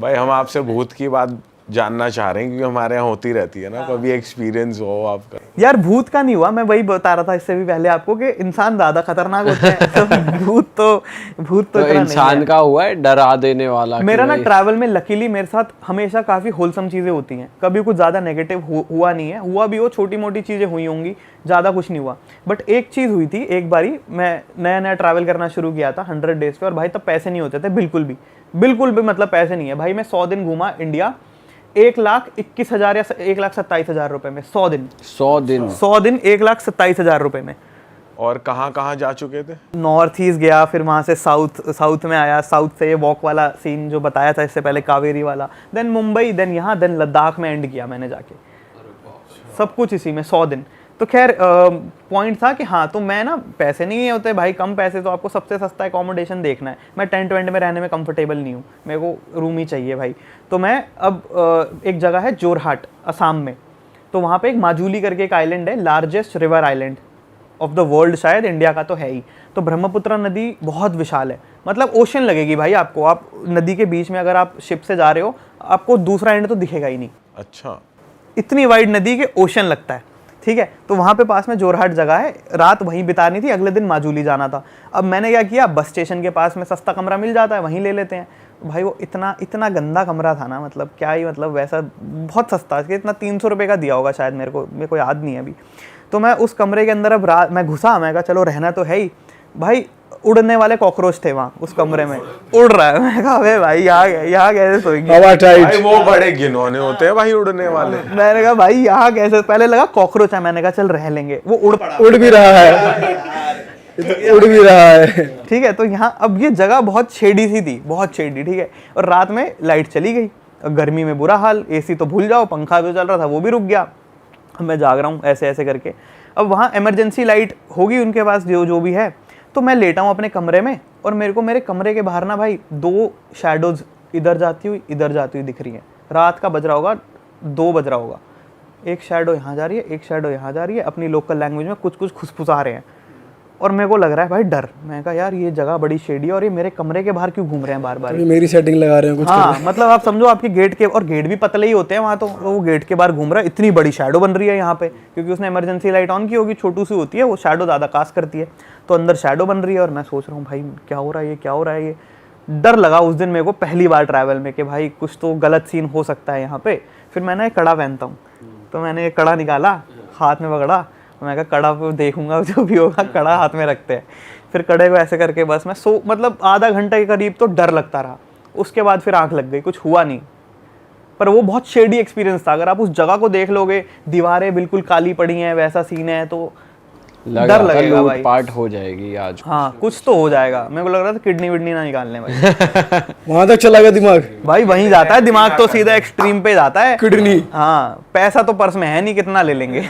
भाई हम आपसे भूत की बात जानना चाह रहे हैं क्योंकि हमारे यहाँ होती रहती है ना, कभी एक्सपीरियंस हो आपका? यार भूत का नहीं हुआ, मैं वही बता रहा था इससे भी पहले आपको कि इंसान ज्यादा खतरनाक होते हैं तो भूत तो इतना इंसान नहीं है। का हुआ है डरा देने वाला? मेरा ना ट्रैवल में लकीली मेरे साथ हमेशा काफी होलसम चीजें होती हैं, कभी कुछ ज्यादा नेगेटिव हुआ नहीं है, हुआ भी हो छोटी मोटी चीजें हुई होंगी, ज्यादा कुछ नहीं हुआ। बट एक चीज हुई थी, एक बारी मैं नया नया ट्रैवल करना शुरू किया था 100 डेज पे, और भाई तब पैसे नहीं होते थे बिल्कुल भी, मतलब पैसे नहीं है भाई। मैं 100 दिन घूमा इंडिया 1,21,000 या 1,27,000 रुपए में 100 दिन 1,27,000 रुपए में। और कहाँ कहाँ जा चुके थे? नॉर्थ ईस्ट गया, फिर वहाँ से साउथ में आया, साउथ से ये वॉक वाला सीन जो बताया था इससे पहले, कावेरी वाला, देन मुंबई, देन यहाँ, देन लद्दाख में एंड किया मैंने जाके, सब कुछ इसी में 100 दिन। तो खैर पॉइंट था कि हाँ, तो मैं ना, पैसे नहीं होते भाई, कम पैसे तो आपको सबसे सस्ता एकोमोडेशन देखना है। मैं टेंट वेंट में रहने में कंफर्टेबल नहीं हूँ, मेरे को रूम ही चाहिए भाई। तो मैं अब एक जगह है जोरहाट असम में, तो वहाँ पे एक माजुली करके एक आइलैंड है, largest river island of the world, शायद इंडिया का तो है ही। तो ब्रह्मपुत्र नदी बहुत विशाल है, मतलब ओशन लगेगी भाई आपको, आप नदी के बीच में अगर आप शिप से जा रहे हो, आपको दूसरा एंड तो दिखेगा ही नहीं। अच्छा, इतनी वाइड नदी के ओशन लगता है, ठीक है। तो वहाँ पे पास में जोरहाट जगह है, रात वहीं बितानी थी, अगले दिन माजुली जाना था। अब मैंने क्या किया, बस स्टेशन के पास में सस्ता कमरा मिल जाता है, वहीं ले लेते हैं भाई। वो इतना गंदा कमरा था ना, मतलब क्या ही, मतलब वैसा बहुत सस्ता, इतना 300 रुपये का दिया होगा शायद, मेरे को याद नहीं है अभी। तो मैं उस कमरे के अंदर अब रात मैं घुसा, मैं कहा चलो रहना तो है ही भाई। उड़ने वाले कॉकरोच थे वहाँ उस कमरे में, उड़ रहा है। मैं कहा अबे भाई यहाँ कैसे सोएंगे? भाई वो बड़े घिनौने होते हैं भाई उड़ने वाले। मैंने कहा भाई यहाँ कैसे, पहले लगा कॉकरोच है, मैंने कहा चल रह लेंगे, वो उड़ भी रहा है ठीक है। तो यहाँ अब ये जगह बहुत शेडी सी थी, बहुत शेडी, ठीक है। और रात में लाइट चली गई, गर्मी में बुरा हाल, एसी तो भूल जाओ, पंखा जो चल रहा था वो भी रुक गया। मैं जाग रहा हूँ ऐसे ऐसे करके। अब वहाँ इमरजेंसी लाइट होगी उनके पास, जो भी है। तो मैं लेटा हूँ अपने कमरे में, और मेरे को मेरे कमरे के बाहर ना भाई 2 शैडोज इधर जाती हुई दिख रही हैं। रात का बज रहा होगा, 2 बज रहा होगा। एक शैडो यहाँ जा रही है, एक शैडो यहाँ जा रही है, अपनी लोकल लैंग्वेज में कुछ खुसफुसा रहे हैं। और मेरे को लग रहा है भाई डर। मैं कहा यार ये जगह बड़ी शेडी है, और ये मेरे कमरे के बाहर क्यों घूम रहे हैं बार बार, मेरी सेटिंग लगा रहे हैं कुछ। हाँ मतलब आप समझो, आपके गेट के, और गेट भी पतले ही होते हैं वहाँ, तो वो गेट के बाहर घूम रहा है। इतनी बड़ी शैडो बन रही है यहाँ पे, क्योंकि उसने इमरजेंसी लाइट ऑन की होगी, छोटू सी होती है वो, शैडो ज़्यादा कास्ट करती है। तो अंदर शैडो बन रही है, और मैं सोच रहा हूँ भाई क्या हो रहा है, ये क्या हो रहा है। ये डर लगा उस दिन मेरे को पहली बार ट्रैवल में कि भाई कुछ तो गलत सीन हो सकता है यहाँ पे। फिर मैंने एक कड़ा पहनता हूँ, तो मैंने एक कड़ा निकाला, हाथ में पकड़ा, मैं कहा कड़ा पे देखूंगा, जो भी होगा कड़ा हाथ में रखते हैं। फिर कड़े को ऐसे करके बस मैं मतलब आधा घंटा के करीब तो डर लगता रहा। उसके बाद फिर आंख लग गई, कुछ हुआ नहीं। पर वो बहुत शेडी एक्सपीरियंस था। अगर आप उस जगह को देख लोगे, दीवारें बिल्कुल काली पड़ी हैं, वैसा सीन है, तो डर लगेगा भाई, पार्ट हो जाएगी आज। हाँ कुछ तो हो जाएगा। मेरे को लग रहा था किडनी विडनी ना निकालने भाई। वहां तक चला गया दिमाग भाई, वहीं जाता है दिमाग, तो सीधा एक्सट्रीम पे जाता है। किडनी, हाँ पैसा तो पर्स में है नहीं, कितना ले लेंगे।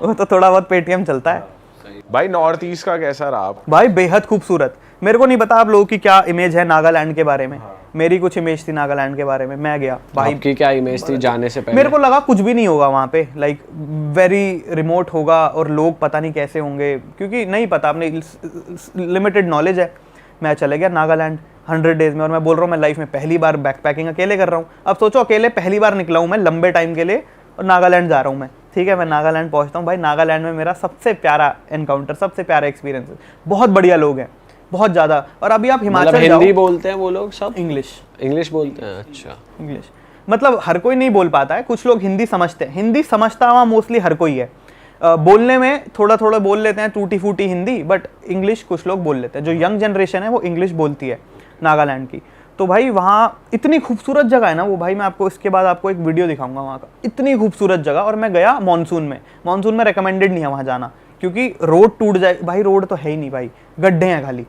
वो तो थोड़ा बहुत पेटीएम चलता है। भाई नॉर्थ ईस्ट का कैसा रहा आप? भाई बेहद खूबसूरत। मेरे को नहीं पता आप लोगों की क्या इमेज है नागालैंड के बारे में। मेरी कुछ इमेज थी नागालैंड के बारे में। मैं गया भाई, आपकी क्या इमेज थी जाने से पहले? मेरे को लगा कुछ भी नहीं होगा वहाँ पे, लाइक वेरी रिमोट होगा, और लोग पता नहीं कैसे होंगे, क्योंकि नहीं पता, अपने लिमिटेड नॉलेज है। मैं चले गया नागालैंड 100 डेज में, और मैं बोल रहा हूँ मैं लाइफ में पहली बार बैकपैकिंग अकेले कर रहा हूँ। अब सोचो अकेले पहली बार निकला हूँ मैं लंबे टाइम के लिए, और नागालैंड जा रहा हूँ मैं, ठीक है। मैं नागालैंड पहुँचता हूँ भाई, नागालैंड में मेरा सबसे प्यारा एनकाउंटर, सबसे प्यारा एक्सपीरियंस। बहुत बढ़िया लोग हैं, बहुत ज़्यादा। और अभी आप हिमाचल हिंदी बोलते हैं वो लोग सब? इंग्लिश बोलते हैं। अच्छा, इंग्लिश मतलब हर कोई नहीं बोल पाता है, कुछ लोग हिंदी समझते हैं। हिंदी समझता हुआ मोस्टली हर कोई है। बोलने में थोड़ा थोड़ा बोल लेते हैं, टूटी फूटी हिंदी, बट इंग्लिश कुछ लोग बोल लेते हैं। जो यंग जनरेशन है वो इंग्लिश बोलती है नागालैंड की। तो भाई वहाँ इतनी खूबसूरत जगह है ना वो, भाई मैं आपको इसके बाद आपको एक वीडियो दिखाऊंगा वहाँ का। इतनी खूबसूरत जगह, और मैं गया मानसून में रिकमेंडेड नहीं है वहाँ जाना, क्योंकि रोड टूट जाए भाई। रोड तो है ही नहीं भाई, गड्ढे हैं खाली।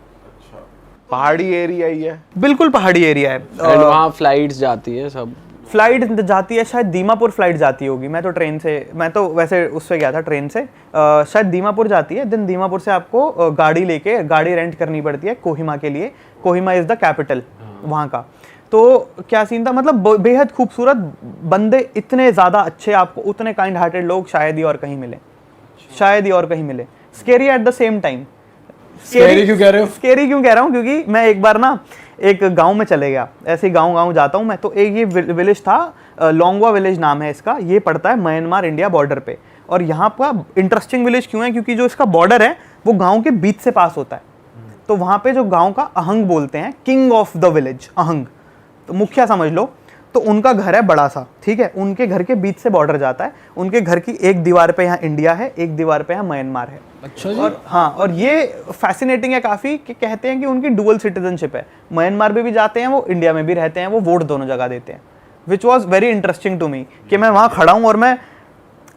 पहाड़ी एरिया ही है, बिल्कुल पहाड़ी एरिया है। वहाँ फ्लाइट्स जाती है, सब फ्लाइट जाती है, शायद दीमापुर फ्लाइट जाती होगी। मैं तो ट्रेन से, मैं तो वैसे उससे गया था ट्रेन से, शायद दीमापुर जाती है। देन दीमापुर से आपको गाड़ी रेंट करनी पड़ती है कोहिमा के लिए। कोहिमा इज़ द कैपिटल वहाँ का। तो क्या सीन था, मतलब बेहद खूबसूरत, बंदे इतने ज़्यादा अच्छे, आपको उतने काइंड हार्टेड लोग शायद ही और कहीं मिले। Scary at the same time. Scary क्यों कह रहा हूँ? क्योंकि मैं एक बार ना एक गांव में चले गया, ऐसे गांव गांव जाता हूँ मैं, तो एक ये विलेज था, लोंगवा विलेज नाम है इसका, ये पड़ता है म्यांमार इंडिया बॉर्डर पे। और यहाँ का इंटरेस्टिंग विलेज क्यों है, क्योंकि जो इसका बॉर्डर है वो गांव के बीच से पास होता है। तो वहाँ पे जो गांव का अहंग बोलते हैं, किंग ऑफ द विलेज अहंग, तो मुखिया समझ लो, तो उनका घर है बड़ा सा, ठीक है, उनके घर के बीच से बॉर्डर जाता है। उनके घर की एक दीवार पे यहाँ इंडिया है, एक दीवार पे यहाँ म्यांमार है। अच्छा जी। और हाँ, और ये फैसिनेटिंग है काफ़ी कि कहते हैं कि उनकी डुअल सिटीजनशिप है, म्यांमार में भी जाते हैं वो, इंडिया में भी रहते हैं वो, वोट दोनों जगह देते हैं, which was very interesting to me कि मैं वहाँ खड़ा हूँ और मैं,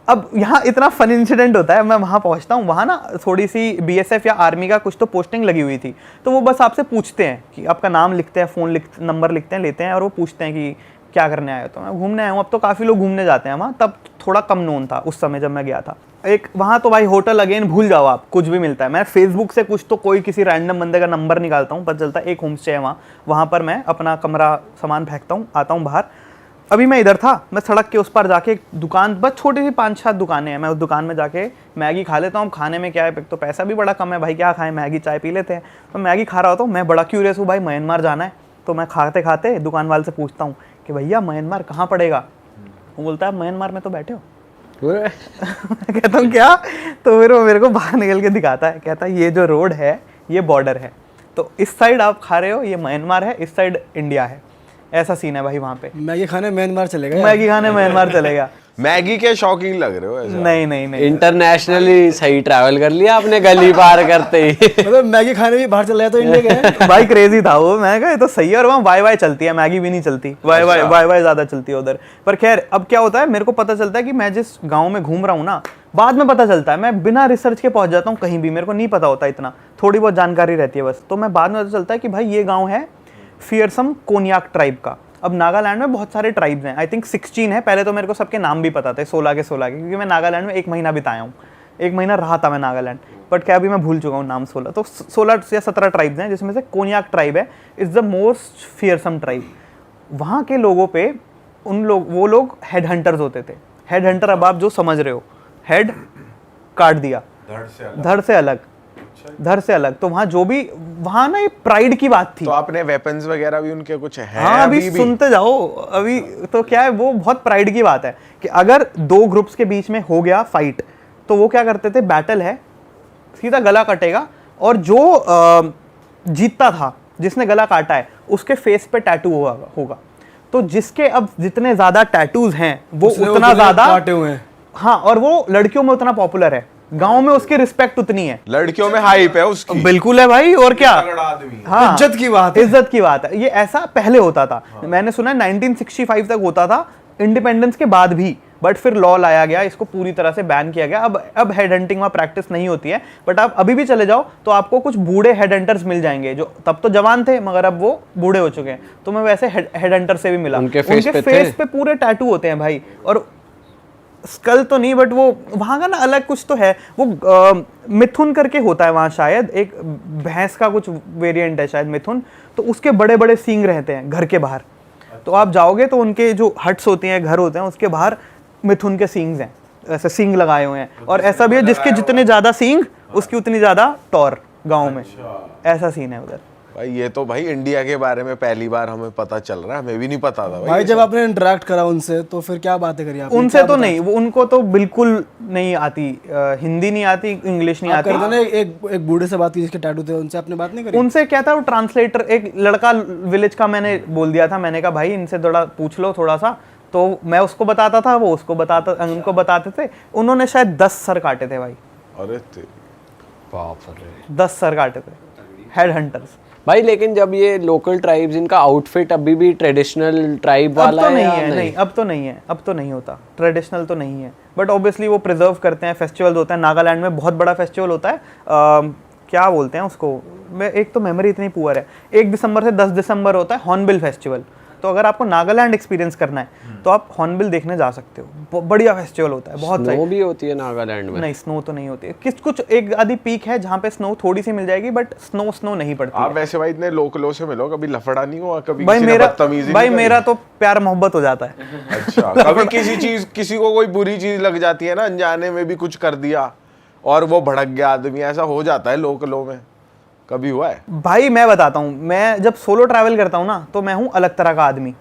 अब यहाँ इतना फन इंसिडेंट होता है, मैं वहाँ पहुँचता हूँ, वहाँ ना थोड़ी सी BSF या आर्मी का कुछ तो पोस्टिंग लगी हुई थी, तो वो बस आपसे पूछते हैं कि आपका नाम लिखते हैं, फ़ोन नंबर लिखते हैं, लेते हैं, और वो पूछते हैं कि क्या करने आए हो। तो मैं घूमने आया हूँ। अब तो काफ़ी लोग घूमने जाते हैं वहाँ, तब थोड़ा कम नोन था उस समय जब मैं गया था। एक वहाँ तो भाई होटल अगेन भूल जाओ आप, कुछ भी मिलता है। मैं फेसबुक से कुछ तो कोई किसी रैंडम बंदे का नंबर निकालता हूँ, पता चलता है एक होम स्टे है वहाँ, वहाँ पर मैं अपना कमरा सामान फेंकता हूँ, आता हूँ बाहर। अभी मैं इधर था, मैं सड़क के उस पार जाके एक दुकान, बस छोटी सी 5-7 दुकानें हैं, मैं उस दुकान में जाके मैगी खा लेता हूँ। खाने में क्या है, तो पैसा भी बड़ा कम है भाई, क्या खाएं, मैगी चाय पी लेते हैं। तो मैगी खा रहा होता हूँ, मैं बड़ा क्यूरियस हूँ भाई, म्यांमार जाना है। तो मैं खाते खाते दुकान वाले से पूछता हूँ कि भैया म्यांमार कहाँ पड़ेगा। वो बोलता है म्यांमार में तो बैठे हो। मैं कहता हूँ क्या, तो फिर वो मेरे को बाहर निकल के दिखाता है, कहता है ये जो रोड है ये बॉर्डर है, तो इस साइड आप खा रहे हो ये म्यांमार है, इस साइड इंडिया है। ऐसा सीन है भाई वहाँ पे। मैगी खाने म्यांमार चलेगा, मैगी खाने म्यांमार चलेगा। मैगी के शौकीन लग रहे हो ऐसा? नहीं नहीं नहीं, इंटरनेशनली सही ट्रैवल कर लिया आपने गली पार करते ही। मतलब मैगी खाने भी बाहर चला जाए तो इंडिया गए। भाई क्रेजी था वो, मैं कहा ये तो सही है। और वहाँ वाई वाई चलती है, मैगी भी नहीं चलती, वाई वाई वाई वाई ज्यादा चलती है उधर। पर खैर अब क्या होता है, मेरे को पता चलता है कि मैं जिस गाँव में घूम रहा हूँ ना, बाद में पता चलता है, मैं बिना रिसर्च के पहुंच जाता हूँ कहीं भी, मेरे को नहीं पता होता इतना, थोड़ी बहुत जानकारी रहती है बस। तो मैं बाद में पता चलता है कि भाई ये गाँव है फियरसम कोन्याक ट्राइब का। अब नागालैंड में बहुत सारे ट्राइब्स हैं, आई थिंक 16 है। पहले तो मेरे को सबके नाम भी पता थे, 16 के, क्योंकि मैं नागालैंड में 1 महीना बिताया हूँ, 1 महीना रहा था मैं नागालैंड, बट क्या अभी मैं भूल चुका हूँ नाम 16। तो 16 या 17 ट्राइब्स हैं, जिसमें से कोन्याक ट्राइब है, is the most fearsome tribe. वहाँ के लोगों पे वो लोग हेड हंटर्स होते थे। हेड हंटर, अब आप जो समझ रहे हो, हेड काट दिया, धड़ से अलग। तो वहाँ जो भी, वहाँ ना ये प्राइड की बात थी। तो आपने वेपन्स वगैरह भी उनके कुछ हैं? हाँ, अभी सुनते जाओ। अभी तो क्या है, वो बहुत प्राइड की बात है कि अगर 2 ग्रुप्स के बीच में हो गया फाइट, तो वो क्या करते थे, बैटल है, सीधा गला कटेगा, और जो जीतता था, जिसने गला काटा है, उसके फेस पे टैटू होगा। तो जिसके अब जितने ज्यादा टैटूज हैं वो उतना ज्यादा काटे हुए हैं। हाँ, और वो लड़कियों में उतना पॉपुलर है, गांव में उसकी रिस्पेक्ट उतनी है, लड़कियों में हाइप है उसकी। बिल्कुल है भाई, और क्या। हाँ, इज्जत की बात है। ये ऐसा पहले होता था। मैंने सुना है 1965 तक होता था, इंडिपेंडेंस के बाद भी, बट फिर लॉ लाया गया, इसको पूरी तरह से बैन किया गया। अब हेड हंटिंग वहाँ प्रैक्टिस नहीं होती है, बट आप अभी भी चले जाओ तो आपको कुछ बूढ़े हेड हंटर्स मिल जाएंगे, जो तब तो जवान थे मगर अब वो बूढ़े हो चुके हैं। तो मैं वैसे हेड हंटर से भी मिला, उनके फेस पे पूरे टैटू होते हैं भाई, और स्कल तो नहीं, बट वो वहाँ का ना अलग कुछ तो है, वो मिथुन करके होता है वहाँ, शायद एक भैंस का कुछ वेरिएंट है शायद मिथुन, तो उसके बड़े बड़े सींग रहते हैं घर के बाहर। तो आप जाओगे तो उनके जो हट्स होती हैं, घर होते हैं, उसके बाहर मिथुन के सींग्स हैं, ऐसे सींग लगाए हुए हैं। और ऐसा भी है जिसके जितने ज्यादा सींग उसकी उतनी ज्यादा टॉर गाँव में, ऐसा सीन है उधर। भाई ये तो भाई इंडिया के बारे में पहली बार हमें पता चल रहा है, हमें भी नहीं पता था भाई। जब आपने इंटरेक्ट करा उनसे तो फिर क्या बातें करी आपने? उनसे तो नहीं, वो उनको तो बिल्कुल नहीं आती, हिंदी नहीं आती, इंग्लिश नहीं आती। करते एक बूढ़े से बात की जिसके टैटू थे, उनसे आपने बात नहीं करी? उनसे क्या था, वो ट्रांसलेटर, एक लड़का विलेज का मैंने बोल दिया था, मैंने कहा भाई इनसे थोड़ा पूछ लो थोड़ा सा, तो मैं उसको बताता था, वो उसको उनको बताते थे। उन्होंने शायद 10 सर काटे थे भाई। अरे बाप रे, 10 सर काटे थे हेड हंटर्स भाई। लेकिन जब ये लोकल ट्राइब्स, इनका आउटफिट अभी भी ट्रेडिशनल ट्राइब वाला है? नहीं, अब तो नहीं होता, ट्रेडिशनल तो नहीं है, बट ऑब्वियसली वो प्रिजर्व करते हैं। फेस्टिवल्स होते हैं नागालैंड में, बहुत बड़ा फेस्टिवल होता है, क्या बोलते हैं उसको, मैं एक तो मेमोरी इतनी पुअर है, 1 दिसंबर से 10 दिसंबर होता है हॉर्नबिल फेस्टिवल। तो अगर आपको नागालैंड एक्सपीरियंस करना है तो आप हॉर्नबिल देखने जा सकते हो, बढ़िया फेस्टिवल होता है, बहुत स्नो भी होती है नागालैंड में? नहीं, स्नो तो नहीं होती है, कुछ एक आधी पीक है जहाँ पे स्नो थोड़ी सी मिल जाएगी, बट स्नो नहीं पड़ती। आप वैसे भाई इतने लोकलों से मिलो, कभी लफड़ा नहीं हुआ? कभी भाई बदतमीजी? भाई मेरा तो प्यार मोहब्बत हो जाता है। अच्छा, कभी किसी को कोई बुरी चीज लग जाती है ना, अनजाने में भी कुछ कर दिया और वो भड़क गया आदमी, ऐसा हो जाता है लोकलों में? कभी हुआ है? भाई मैं बताता हूँ, मैं जब सोलो ट्रैवल करता हूँ ना तो मैं हूँ अलग तरह का आदमी।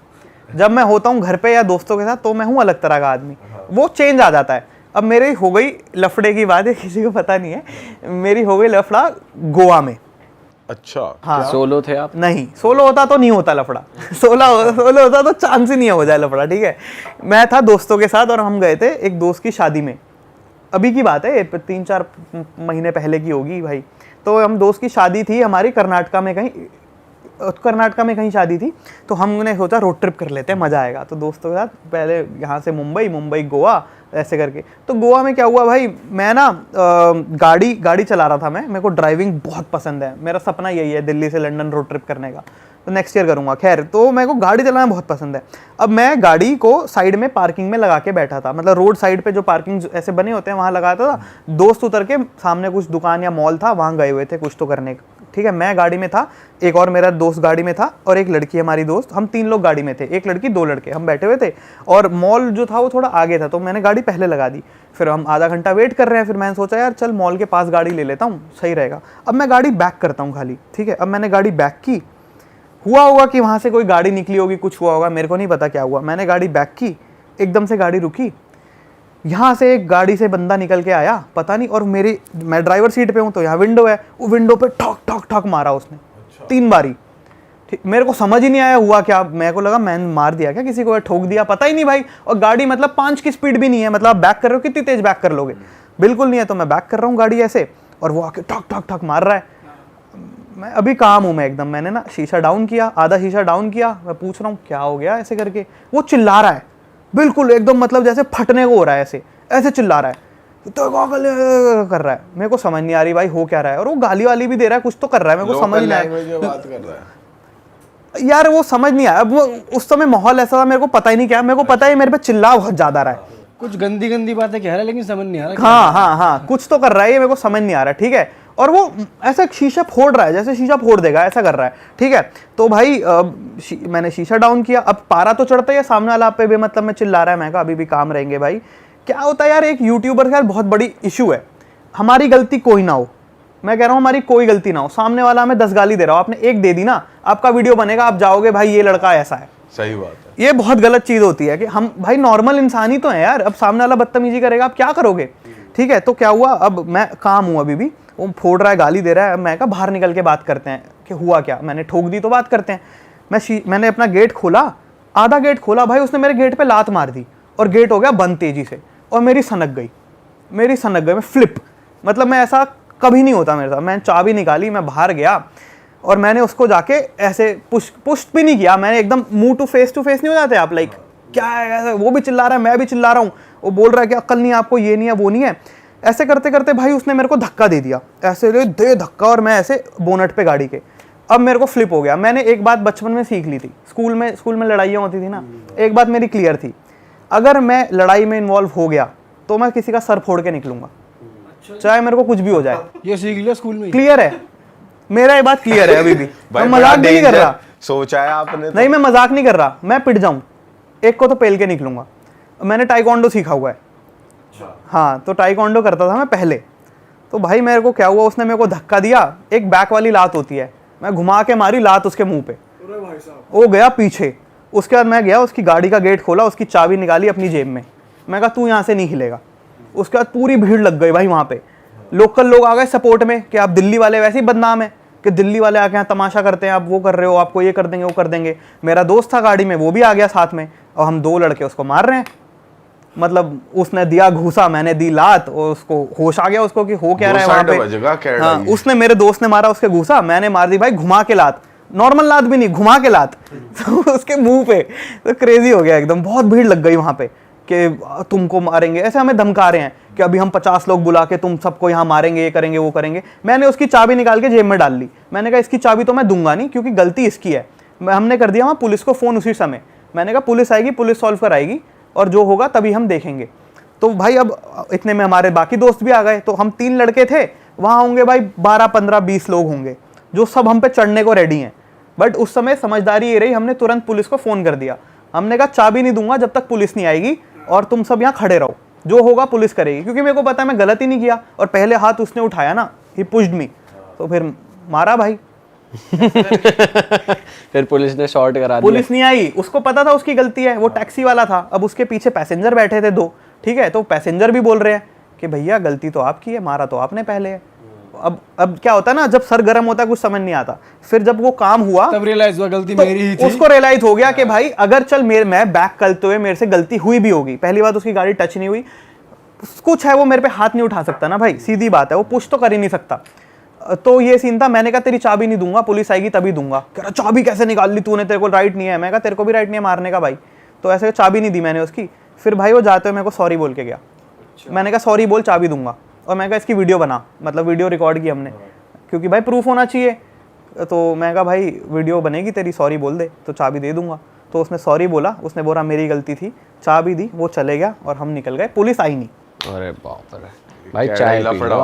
जब मैं होता हूँ घर पे या दोस्तों के साथ तो मैं हूँ अलग तरह का आदमी, वो चेंज आ जाता है। अब मेरी हो गई लफड़े की बात है, किसी को पता नहीं है, मेरी हो गई लफड़ा गोवा में। अच्छा। हाँ, सोलो थे आप? नहीं, सोलो होता तो नहीं होता लफड़ा। सोलो होता तो चांस ही नहीं हो जाए लफड़ा, ठीक है। मैं था दोस्तों के साथ और हम गए थे एक दोस्त की शादी में, अभी की बात है, 3-4 महीने पहले की होगी भाई। तो हम दोस्त की शादी थी हमारी कर्नाटका में कहीं शादी थी, तो हमने सोचा रोड ट्रिप कर लेते हैं, मज़ा आएगा। तो दोस्तों के साथ पहले यहाँ से मुंबई गोवा ऐसे करके। तो गोवा में क्या हुआ भाई, मैं ना गाड़ी चला रहा था, मैं, मेरे को ड्राइविंग बहुत पसंद है, मेरा सपना यही है दिल्ली से लंदन रोड ट्रिप करने का, तो नेक्स्ट ईयर करूँगा। खैर, तो मेरे को गाड़ी चलाना बहुत पसंद है। अब मैं गाड़ी को साइड में पार्किंग में लगा के बैठा था, मतलब रोड साइड पे जो पार्किंग ऐसे बने होते हैं वहाँ लगाता था। दोस्त उतर के सामने कुछ दुकान या मॉल था, वहाँ गए हुए थे कुछ तो करने, ठीक है। मैं गाड़ी में था, एक और मेरा दोस्त गाड़ी में था, और एक लड़की हमारी दोस्त, हम 3 लोग गाड़ी में थे, एक लड़की 2 लड़के, हम बैठे हुए थे। और मॉल जो था वो थोड़ा आगे था, तो मैंने गाड़ी पहले लगा दी। फिर हम आधा घंटा वेट कर रहे हैं, फिर मैंने सोचा यार चल मॉल के पास गाड़ी ले लेता हूँ, सही रहेगा। अब मैं गाड़ी बैक करता हूँ खाली, ठीक है। अब मैंने गाड़ी बैक की, हुआ होगा कि वहाँ से कोई गाड़ी निकली होगी, कुछ हुआ होगा, मेरे को नहीं पता क्या हुआ। मैंने गाड़ी बैक की, एकदम से गाड़ी रुकी, यहाँ से एक गाड़ी से बंदा निकल के आया, पता नहीं, और मैं ड्राइवर सीट पे हूँ तो यहाँ विंडो है, वो विंडो पे ठक ठक ठक मारा उसने। 3 बारी। ठीक, मेरे को समझ ही नहीं आया हुआ क्या, मेरे को लगा मैंने मार दिया क्या किसी को, ठोक दिया, पता ही नहीं भाई। और गाड़ी मतलब 5 की स्पीड भी नहीं है, मतलब आप बैक कर रहे हो, कितनी तेज बैक कर लोगे, बिल्कुल नहीं है। तो मैं बैक कर रहा हूँ गाड़ी ऐसे, और वो आके ठक ठक ठक मार रहा है। मैं अभी काम हूँ मैं एकदम, मैंने ना शीशा डाउन किया, आधा शीशा डाउन किया, मैं पूछ रहा हूँ क्या हो गया ऐसे करके। वो चिल्ला रहा है बिल्कुल एकदम, मतलब जैसे फटने को हो रहा है, ऐसे चिल्ला रहा है, तो कर रहा है। मेरे को समझ नहीं आ रही भाई हो क्या रहा है, और वो गाली वाली भी दे रहा है, कुछ तो कर रहा है, मेरे को समझ नहीं आया बात कर रहा है यार, वो समझ नहीं आया। अब वो उस समय माहौल ऐसा था, मेरे को पता ही नहीं क्या, मेरे को पता है मेरे पे चिल्ला बहुत ज्यादा रहा है, कुछ गंदी बातें कह रहा है लेकिन समझ नहीं आ रहा। हाँ, कुछ तो कर रहा है, ये मेरे को समझ नहीं आ रहा, ठीक है। और वो ऐसा शीशा फोड़ रहा है, जैसे शीशा फोड़ देगा ऐसा कर रहा है, ठीक है। तो भाई मैंने शीशा डाउन किया, अब पारा तो चढ़ता ही है, सामने वाला पे बेमतलब में चिल्ला रहा है। मैं कहा अभी भी काम रहेंगे भाई। क्या होता है यार, एक यूट्यूबर का बहुत बड़ी इशू है, हमारी गलती कोई ना हो, मैं कह रहा हूँ हमारी कोई गलती ना हो, सामने वाला हमें 10 गाली दे रहा हो, आपने एक दे दी ना, आपका वीडियो बनेगा, आप जाओगे भाई ये लड़का ऐसा है। सही बात है। ये बहुत गलत चीज होती है कि हम भाई नॉर्मल इंसान ही तो है यार, अब सामने वाला बदतमीजी करेगा, आप क्या करोगे, ठीक है। तो क्या हुआ, अब मैं काम हूँ अभी भी, वो फोड़ रहा है, गाली दे रहा है। मैं कहा बाहर निकल के बात करते हैं कि हुआ क्या, मैंने ठोक दी तो बात करते हैं। मैंने अपना गेट खोला, आधा गेट खोला भाई, उसने मेरे गेट पे लात मार दी और गेट हो गया बंद तेजी से, और मेरी सनक गई, मैं फ्लिप, मतलब मैं ऐसा कभी नहीं होता मेरे साथ। मैंने चाबी निकाली, मैं बाहर गया और मैंने उसको जाके ऐसे पुश भी नहीं किया, मैंने एकदम मुंह टू फेस नहीं हो जाते आप, लाइक क्या है ऐसा, वो भी चिल्ला रहा है, मैं भी चिल्ला रहा हूँ, वो बोल रहा है कि अक्ल नहीं है आपको, ये नहीं है वो नहीं है। ऐसे करते करते भाई उसने मेरे को धक्का दे दिया, ऐसे दे धक्का, और मैं ऐसे बोनट पे गाड़ी के, अब मेरे को फ्लिप हो गया। मैंने एक बात बचपन में सीख ली थी, स्कूल में लड़ाइयाँ होती थी ना, एक बात मेरी क्लियर थी, अगर मैं लड़ाई में इन्वॉल्व हो गया तो मैं किसी का सर फोड़ के निकलूंगा, चाहे मेरे को कुछ भी हो जाए। ये सीख लिया स्कूल में? क्लियर है, मेरा ये बात क्लियर है अभी भी, मैं मजाक भी नहीं कर रहा, सोचा है आपने तो? नहीं मैं मजाक नहीं कर रहा, मैं पिट जाऊं एक को तो पेल के निकलूंगा। मैंने टाइकोंडो सीखा हुआ है, हाँ, तो टाइकोंडो करता था मैं पहले। तो भाई मेरे को क्या हुआ, उसने मेरे को धक्का दिया, एक बैक वाली लात होती है, मैं घुमा के मारी लात उसके मुंह पे, वो गया पीछे। उसके बाद मैं गया, उसकी गाड़ी का गेट खोला, उसकी चाबी निकाली अपनी जेब में, मैं कहा तू यहाँ से नहीं हिलेगा। उसके बाद पूरी भीड़ लग गई भाई वहाँ पे, लोकल लोग आ गए सपोर्ट में कि आप दिल्ली वाले वैसे ही बदनाम है कि दिल्ली वाले आके यहाँ तमाशा करते हैं, आप वो कर रहे हो, आपको ये कर देंगे वो कर देंगे। मेरा दोस्त था गाड़ी में, वो भी आ गया साथ में, और हम 2 लड़के उसको मार रहे हैं, मतलब उसने दिया घूसा, मैंने दी लात, और उसको होश आ गया उसको कि हो क्या रहा है वहाँ पे। हाँ, उसने, मेरे दोस्त ने मारा उसके घूसा, मैंने मार दी भाई घुमा के लात, नॉर्मल लात भी नहीं, घुमा के लात तो उसके मुंह पे। तो क्रेजी हो गया एकदम, बहुत भीड़ लग गई वहाँ पे कि तुमको मारेंगे, ऐसे हमें धमका रहे हैं कि अभी हम 50 लोग बुला के तुम सबको यहाँ मारेंगे, ये करेंगे वो करेंगे। मैंने उसकी चाबी निकाल के जेब में डाल ली, मैंने कहा इसकी चाबी तो मैं दूंगा नहीं क्योंकि गलती इसकी है। हमने कर दिया वहाँ पुलिस को फ़ोन उसी समय, मैंने कहा पुलिस आएगी, पुलिस सॉल्व कराएगी, और जो होगा तभी हम देखेंगे। तो भाई अब इतने में हमारे बाकी दोस्त भी आ गए, तो हम 3 लड़के थे, वहाँ होंगे भाई 12, 15, 20 लोग होंगे जो सब हम पे चढ़ने को रेडी हैं। बट उस समय समझदारी ये रही, हमने तुरंत पुलिस को फ़ोन कर दिया, हमने कहा चाबी नहीं दूंगा जब तक पुलिस नहीं आएगी, और तुम सब यहाँ खड़े रहो, जो होगा पुलिस करेगी, क्योंकि मेरे को पता है मैं गलत ही नहीं किया, और पहले हाथ उसने उठाया ना, ही पुश्ड मी, तो फिर मारा भाई। फिर पुलिस ने शॉर्ट करा दिया। पुलिस नहीं आई, उसको पता था उसकी गलती है, वो टैक्सी वाला था। अब उसके पीछे पैसेंजर बैठे थे 2, ठीक है, तो पैसेंजर भी बोल रहे हैं कि भैया गलती तो आपकी है, मारा तो आपने पहले है। अब क्या होता है ना, जब सर गर्म होता है कुछ समझ नहीं आता। फिर जब वो काम हुआ तब रियलाइज हुआ गलती तो मेरी ही थी। उसको रियलाइज हो गया कि भाई अगर चल मैं बैक करते हुए मेरे से गलती हुई भी होगी, पहली बात उसकी गाड़ी टच नहीं हुई, कुछ है वो मेरे पे हाथ नहीं उठा सकता ना भाई, सीधी बात है, वो पुश तो कर ही नहीं सकता। तो ये सीन था। मैंने कहा तेरी चाबी नहीं दूंगा, पुलिस आएगी तभी दूंगा। कह रहा चाबी कैसे निकाल ली तूने, तेरे को राइट नहीं है। मैं कहा तेरे को भी राइट नहीं है मारने का भाई। तो ऐसे चाबी नहीं दी मैंने उसकी। फिर भाई वो जाते हुए मेरे को सॉरी बोल के गया। मैंने कहा सॉरी बोल, चाबी दूंगा। और मैं कहा इसकी वीडियो बना, मतलब वीडियो रिकॉर्ड की हमने, क्योंकि भाई प्रूफ होना चाहिए। तो मैं कहा भाई वीडियो बनेगी तेरी, सॉरी बोल दे तो चाबी दे दूंगा। तो उसने सॉरी बोला, उसने बोला मेरी गलती थी, चाबी दी, वो चले गया और हम निकल गए। पुलिस आई नहीं। अरे बाप रे भाई, चाय पी लो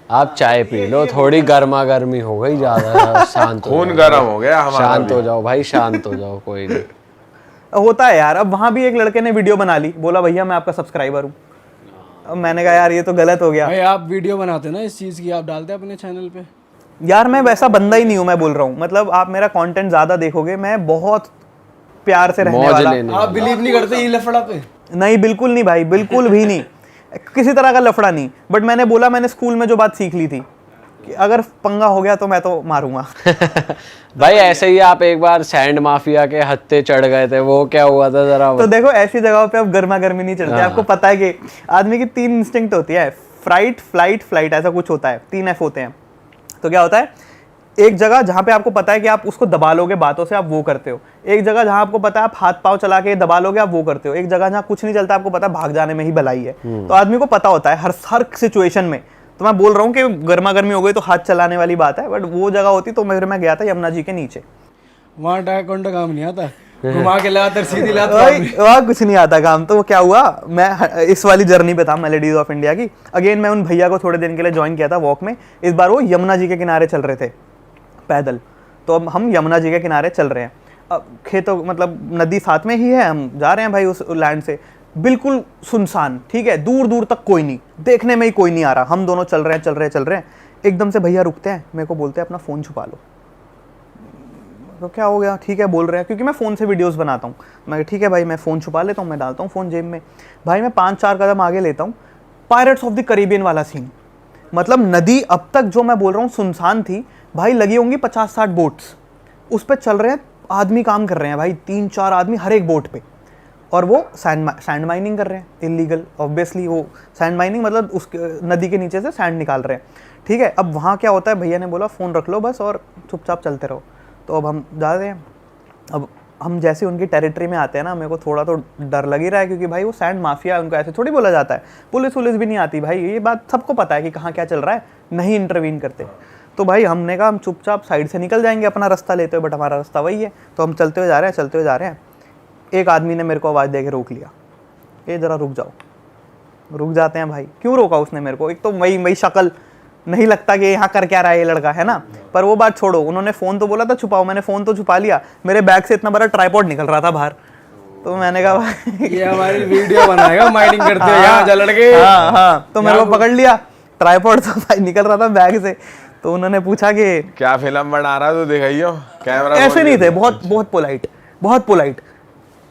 आप चाय पी लो, थोड़ी गर्मा गर्मी हो गई ज्यादा। शांत हो खून गर्म हो गया हमारा। शांत हो जाओ भाई, शांत हो जाओ, कोई नहीं होता है यार। अब वहाँ भी एक लड़के ने वीडियो बना ली, बोला भैया मैं आपका सब्सक्राइबर हूँ। अब मैंने कहा यार ये तो गलत हो गया। भाई आप वीडियो बनाते ना इस चीज की, आप डालते अपने चैनल पे? यार मैं वैसा बंदा ही नहीं हूँ, मैं बोल रहा हूँ। मतलब आप मेरा कंटेंट ज्यादा देखोगे, मैं बहुत प्यार से रहने मौज वाला। लेने आप बिलीव नहीं करते ये लफड़ा पे? नहीं बिल्कुल नहीं भाई, बिल्कुल भी नहीं, किसी तरह का लफड़ा नहीं। बट मैंने बोला, मैंने स्कूल में जो बात सीख ली थी कि अगर पंगा हो गया तो मैं तो मारूंगा। भाई ऐसे ही आप एक बार सैंड माफिया के हत्थे चढ़ गए थे, वो क्या हुआ था जरा? तो देखो ऐसी जगहों पे अब गर्मा गर्मी नहीं चलती। आपको पता है कि आदमी की 3 इंस्टिंक्ट होती है, फ्राइट, फ्लाइट, फ्लाइट, ऐसा कुछ होता है, 3 F होते हैं। तो क्या होता है, एक जगह जहाँ पे आपको पता है कि आप उसको दबा लोगे बातों से, आप वो करते हो। एक जगह जहाँ आपको पता है आप हाथ पांव चला के दबा लोगे, आप वो करते हो। एक जगह जहाँ कुछ नहीं चलता, आपको पता है भाग जाने में ही भलाई है। तो आदमी को पता होता है हर सिचुएशन में। तो मैं बोल रहा हूँ कि गर्मा गर्मी हो गई तो हाथ चलाने वाली बात है, बट वो जगह होती तो मैं गया था यमुना जी के नीचे। वहाँ टाइकोंडो काम नहीं आता, घुमा के लाकर सीधी लात। वहाँ कुछ नहीं आता काम। तो क्या हुआ, मैं इस वाली जर्नी पे था मेलेडीज ऑफ इंडिया की। अगेन मैं उन भैया को थोड़े दिन के लिए ज्वाइन किया था वॉक में। इस बार वो यमुना जी के किनारे चल रहे थे पैदल। तो अब हम यमुना जी के किनारे चल रहे हैं। अब खेतों, मतलब नदी साथ में ही है, हम जा रहे हैं भाई उस लैंड से। बिल्कुल सुनसान, ठीक है, दूर दूर तक कोई नहीं, देखने में ही कोई नहीं आ रहा। हम दोनों चल रहे हैं। एकदम से भैया रुकते हैं, मेरे को बोलते हैं अपना फ़ोन छुपा लो। तो क्या हो गया, ठीक है बोल रहे हैं, क्योंकि मैं फ़ोन से वीडियोस बनाता हूँ। मैं ठीक है भाई, मैं फ़ोन छुपा लेता हूँ, मैं डालता हूँ फ़ोन जेब में। भाई मैं 5-4 कदम आगे लेता हूँ, पायरेट्स ऑफ द कैरिबियन वाला सीन। मतलब नदी अब तक जो मैं बोल रहा हूँ सुनसान थी भाई, लगी होंगी 50-60 बोट्स उस पर चल रहे हैं, आदमी काम कर रहे हैं भाई, 3-4 आदमी हर एक बोट पे। और वो सैंड माइनिंग कर रहे हैं, इलीगल ऑब्वियसली। वो सैंड माइनिंग मतलब उस नदी के नीचे से सैंड निकाल रहे हैं, ठीक है। अब वहाँ क्या होता है, भैया ने बोला फ़ोन रख लो बस और चुपचाप चलते रहो। तो अब हम जा रहे हैं। अब हम जैसे उनकी टेरिटरी में आते हैं ना, मेरे को थोड़ा तो डर लग ही रहा है, क्योंकि भाई वो सैंड माफिया है, उनको ऐसे थोड़ी बोला जाता है। पुलिस भी नहीं आती भाई, ये बात सबको पता है कि कहाँ क्या चल रहा है, नहीं इंटरवीन करते। तो भाई हमने कहा हम चुपचाप साइड से निकल जाएंगे अपना रास्ता लेते हुए, बट हमारा रास्ता वही है। तो हम चलते हुए जा रहे हैं। एक आदमी ने मेरे को आवाज़ दे के रोक लिया, ये ज़रा रुक जाओ। रुक जाते हैं भाई। क्यों रोका उसने मेरे को, एक तो वही शक्ल, नहीं लगता कि यहाँ कर क्या रहा है ये लड़का, है ना। पर वो बात छोड़ो, उन्होंने फ़ोन तो बोला था छुपाओ, मैंने फ़ोन तो छुपा लिया। मेरे बैग से इतना बड़ा ट्राइपॉड निकल रहा था बाहर। तो मैंने कहा भाई ये हमारी वीडियो बनाएगा माइनिंग करते हुए यहाँ जा लड़के। हाँ, तो मेरे को पकड़ लिया, ट्राइपॉड तो भाई निकल रहा था बैग से। तो उन्होंने पूछा कि क्या फिल्म बना रहा है तो दिखाइयो कैमरा। ऐसे नहीं थे, बहुत पोलाइट।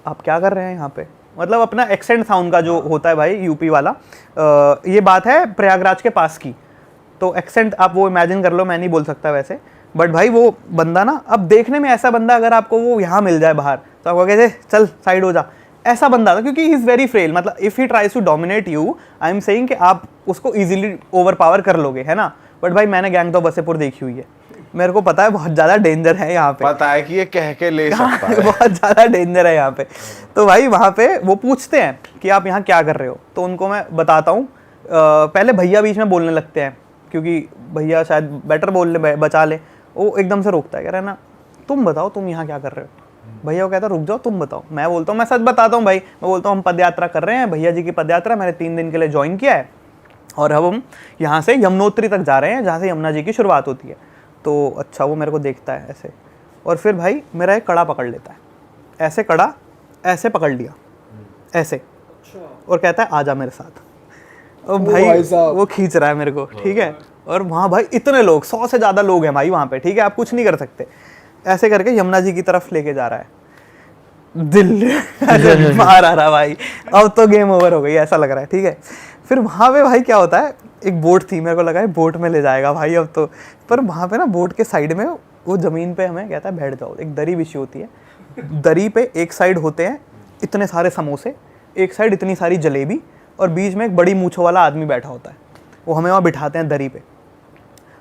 आप क्या कर रहे हैं यहाँ पे, मतलब अपना एक्सेंट साउंड का जो होता है भाई यूपी वाला। ये बात है प्रयागराज के पास की, तो एक्सेंट आप वो इमेजिन कर लो, मैं नहीं बोल सकता वैसे। बट भाई वो बंदा ना, अब देखने में ऐसा बंदा अगर आपको वो यहाँ मिल जाए बाहर, तो आप कहोगे चल साइड हो जा, ऐसा बंदा था। क्योंकि ही इज़ वेरी फ्रेल, मतलब if he tries to dominate you, I am saying कि आप उसको इजीली ओवर पावर कर लोगे, है ना। बट भाई मैंने गैंग ऑफ वसेपुर देखी हुई है, मेरे को पता है बहुत ज़्यादा डेंजर है यहाँ पे, पता है कि ये कह के ले सकता है। बहुत ज़्यादा डेंजर है यहाँ पे। तो भाई वहाँ पे वो पूछते हैं कि आप यहाँ क्या कर रहे हो, तो उनको मैं बताता हूँ। पहले भैया बीच में बोलने लगते हैं, क्योंकि भैया शायद बेटर बोल ले, बचा ले। वो एकदम से रोकता है, कह रहा है ना तुम बताओ तुम यहाँ क्या कर रहे हो। भैया वो कहता है रुक जाओ तुम बताओ। मैं बोलता हूँ मैं सच बताता हूँ भाई, मैं बोलता हूँ हम पद यात्रा कर रहे हैं, भैया जी की पद यात्रा मैंने 3 दिन के लिए ज्वाइन किया है, और अब हम यहाँ से यमुनोत्री तक जा रहे हैं, जहाँ से यमुना जी की शुरुआत होती है। तो अच्छा, वो मेरे को देखता है ऐसे, और फिर भाई मेरा एक कड़ा पकड़ लेता है, ऐसे कड़ा ऐसे पकड़ लिया ऐसे, और कहता है आजा मेरे साथ। और भाई वो खींच रहा है मेरे को, ठीक है। और वहाँ भाई इतने लोग, 100 से ज़्यादा लोग हैं भाई वहाँ पे, ठीक है, आप कुछ नहीं कर सकते। ऐसे करके यमुना जी की तरफ लेके जा रहा है, दिल मार आ रहा भाई, अब तो गेम ओवर हो गई ऐसा लग रहा है, ठीक है। फिर वहाँ पे भाई क्या होता है, एक बोट थी, मेरे को लगा है बोट में ले जाएगा भाई अब तो, पर वहाँ पे ना बोट के साइड में वो ज़मीन पे हमें कहता है बैठ जाओ, एक दरी बिछी होती है, दरी पे एक साइड होते हैं इतने सारे समोसे, एक साइड इतनी सारी जलेबी, और बीच में एक बड़ी मूंछों वाला आदमी बैठा होता है। वो हमें वहाँ बिठाते हैं दरी पे,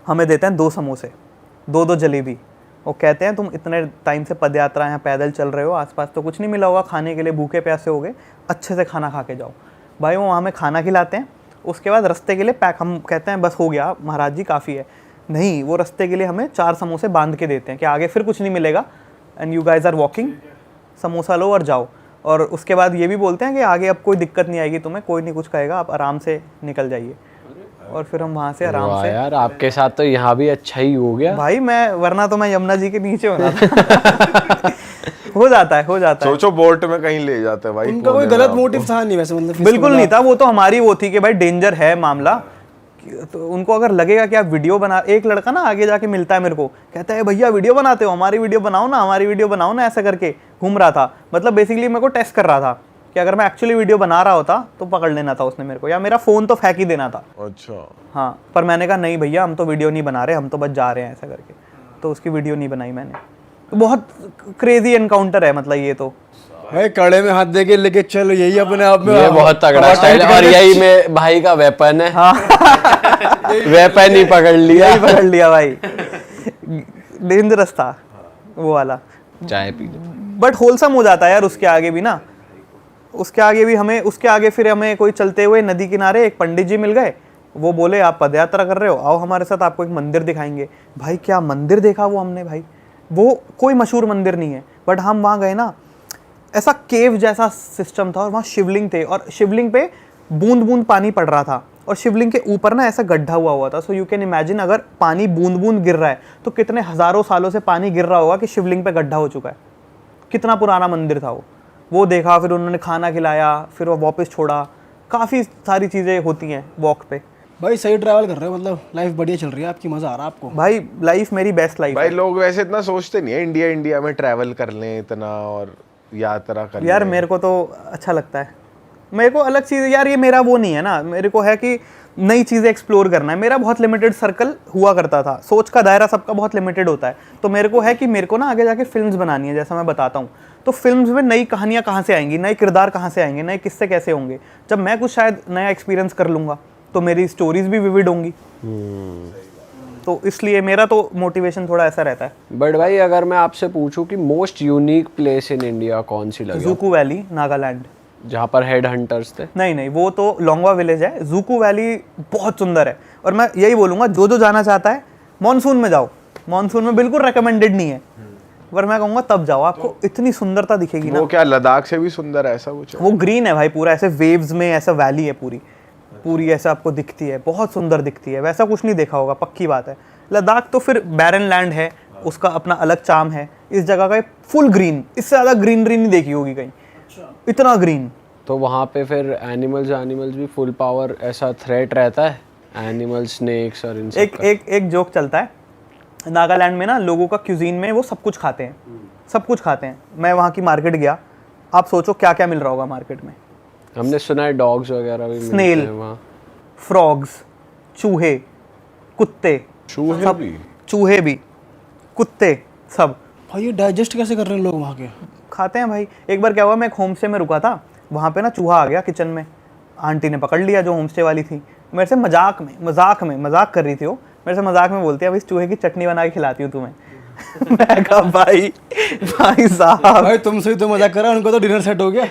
हमें देते हैं 2 समोसे, 2 जलेबी। वो कहते हैं तुम इतने टाइम से पदयात्रा यहाँ पैदल चल रहे हो, आसपास तो कुछ नहीं मिला होगा खाने के लिए, भूखे प्यासे हो गए, अच्छे से खाना खा के जाओ। भाई वो हमें खाना खिलाते हैं, उसके बाद रास्ते के लिए पैक, हम कहते हैं बस हो गया महाराज जी काफ़ी है, नहीं, वो रास्ते के लिए हमें 4 समोसे बांध के देते हैं कि आगे फिर कुछ नहीं मिलेगा, and you guys are walking, samosa लो और जाओ। और उसके बाद ये भी बोलते हैं कि आगे अब कोई दिक्कत नहीं आएगी तुम्हें, कोई नहीं कुछ कहेगा, आप आराम से निकल जाइए। और फिर हम वहाँ से आराम से, यार आपके साथ तो यहाँ भी अच्छा ही हो गया भाई, मैं वरना तो मैं यमुना जी के नीचे होना था। हो जाता है सोचो बोट में कहीं ले जाते हैं भाई, उनका कोई गलत मोटिव था नहीं वैसे, मतलब बिल्कुल नहीं था, वो तो हमारी वो थी कि भाई डेंजर है मामला, तो उनको अगर लगेगा कि आप वीडियो बना, एक लड़का ना आगे जाके मिलता है मेरे को, कहता है भैया वीडियो बनाते हो, हमारी वीडियो बनाओ ना, हमारी वीडियो बनाओ ना, ऐसा करके घूम रहा था। मतलब बेसिकली मेरे को टेस्ट कर रहा था कि अगर मैं एक्चुअली वीडियो बना रहा होता तो पकड़ लेना था उसने मेरे को, या मेरा फ़ोन तो फेंक ही देना था। अच्छा हाँ, पर मैंने कहा नहीं भैया, हम तो वीडियो नहीं बना रहे, हम तो बस जा रहे हैं, ऐसा करके, तो उसकी वीडियो नहीं बनाई मैंने। तो बहुत क्रेजी एनकाउंटर है, मतलब ये तो भाई कड़े में हाथ देके लेके चलो, यही अपने आप में ये बहुत तगड़ा स्टाइल है, और यही में भाई का वेपन है। हाँ। वेपन ही पकड़ लिया, यही पकड़ लिया भाई, डेंजरस था वो वाला। चाय पी लो, बट होलसम हो जाता है यार उसके आगे भी ना, उसके आगे भी हमें, उसके आगे फिर हमें कोई चलते हुए नदी किनारे एक पंडित जी मिल गए, वो बोले आप पदयात्रा कर रहे हो, आओ हमारे साथ, आपको एक मंदिर दिखाएंगे। भाई क्या मंदिर देखा वो हमने भाई, वो कोई मशहूर मंदिर नहीं है, बट हम वहाँ गए ना, ऐसा केव जैसा सिस्टम था, और वहाँ शिवलिंग थे, और शिवलिंग पे बूंद बूंद पानी पड़ रहा था, और शिवलिंग के ऊपर ना ऐसा गड्ढा हुआ था। सो यू कैन इमेजिन, अगर पानी बूंद बूंद गिर रहा है तो कितने हज़ारों सालों से पानी गिर रहा होगा कि शिवलिंग पे गड्ढा हो चुका है। कितना पुराना मंदिर था वो देखा, फिर उन्होंने खाना खिलाया, फिर वो वापस छोड़ा। काफ़ी सारी चीज़ें होती हैं वॉक पे। भाई सही ट्रैवल कर रहे हो, मतलब लाइफ बढ़िया चल रही है आपकी, मजा आ रहा है आपको? भाई लाइफ मेरी बेस्ट लाइफ भाई है। लोग वैसे इतना सोचते नहीं है इंडिया में ट्रैवल कर लें इतना और यात्रा कर यार लें। मेरे को तो अच्छा लगता है, मेरे को अलग चीज़ यार, ये मेरा वो नहीं है ना, मेरे को है कि नई चीज़ें एक्सप्लोर करना है। मेरा बहुत लिमिटेड सर्कल हुआ करता था, सोच का दायरा सबका बहुत लिमिटेड होता है, तो मेरे को है कि मेरे को ना आगे जाके फिल्म्स बनानी है, जैसा मैं बताता हूँ। तो फिल्म्स में नई कहानियाँ कहाँ से आएंगी, नए किरदार कहाँ से आएंगे, नए किस्से कैसे होंगे। जब मैं कुछ शायद नया एक्सपीरियंस कर लूँगा तो मेरी स्टोरीज भी विविड होंगी। तो इसलिए मेरा तो मोटिवेशन थोड़ा ऐसा रहता है। बट भाई अगर मैं आपसे पूछूं कि most unique place in India कौन सी लगी? जूकू वैली, नागालैंड, जहाँ पर हेड हंटर्स थे। नहीं, वो तो लोंगवा विलेज है। जूकू वैली बहुत सुंदर है, और मैं यही बोलूँगा जो जाना चाहता है मॉनसून में जाओ। मॉनसून में बिल्कुल रिकमेंडेड नहीं है, पर मैं कहूँगा तब जाओ, आपको इतनी सुंदरता दिखेगी ना। वो क्या लद्दाख से भी सुंदर है ऐसा कुछ है? वो ग्रीन है भाई पूरा, ऐसे वेव्स में ऐसा वैली है पूरी ऐसा आपको दिखती है, बहुत सुंदर दिखती है। वैसा कुछ नहीं देखा होगा, पक्की बात है। लद्दाख तो फिर बैरन लैंड है, उसका अपना अलग चार्म है। इस जगह का फुल ग्रीन, इससे ज़्यादा ग्रीनरी नहीं देखी होगी कहीं, इतना ग्रीन। तो वहाँ पे फिर एनिमल्स भी फुल पावर ऐसा थ्रेट रहता है, एनिमल्स, स्नेक्स और इन सब एक जोक चलता है नागालैंड में ना, लोगों का क्यूजीन में वो सब कुछ खाते हैं, सब कुछ खाते हैं। मैं वहाँ की मार्केट गया, आप सोचो क्या क्या मिल रहा होगा मार्केट में। हमने सुना है डॉग्स वगैरह भी स्नेल, मिलते हैं वहाँ, फ्रॉग्स, चूहे, कुत्ते, चूहे भी, कुत्ते, सब। भाई ये डाइजेस्ट कैसे कर रहे हैं लोग वहाँ के? खाते हैं भाई। एक बार क्या हुआ, मैं एक होम स्टे में रुका था, वहाँ पे ना चूहा आ गया किचन में। आंटी ने पकड़ लिया जो होम स्टे वाली थी, मेरे से मजाक कर रही थी वो, मेरे से मजाक में बोलती है अब इस चूहे की चटनी बना के खिलाती हूँ तुम्हें। मैं कहा भाई साहब, भाई तुमसे ही तो मजाक करा, उनको तो डिनर सेट हो गया।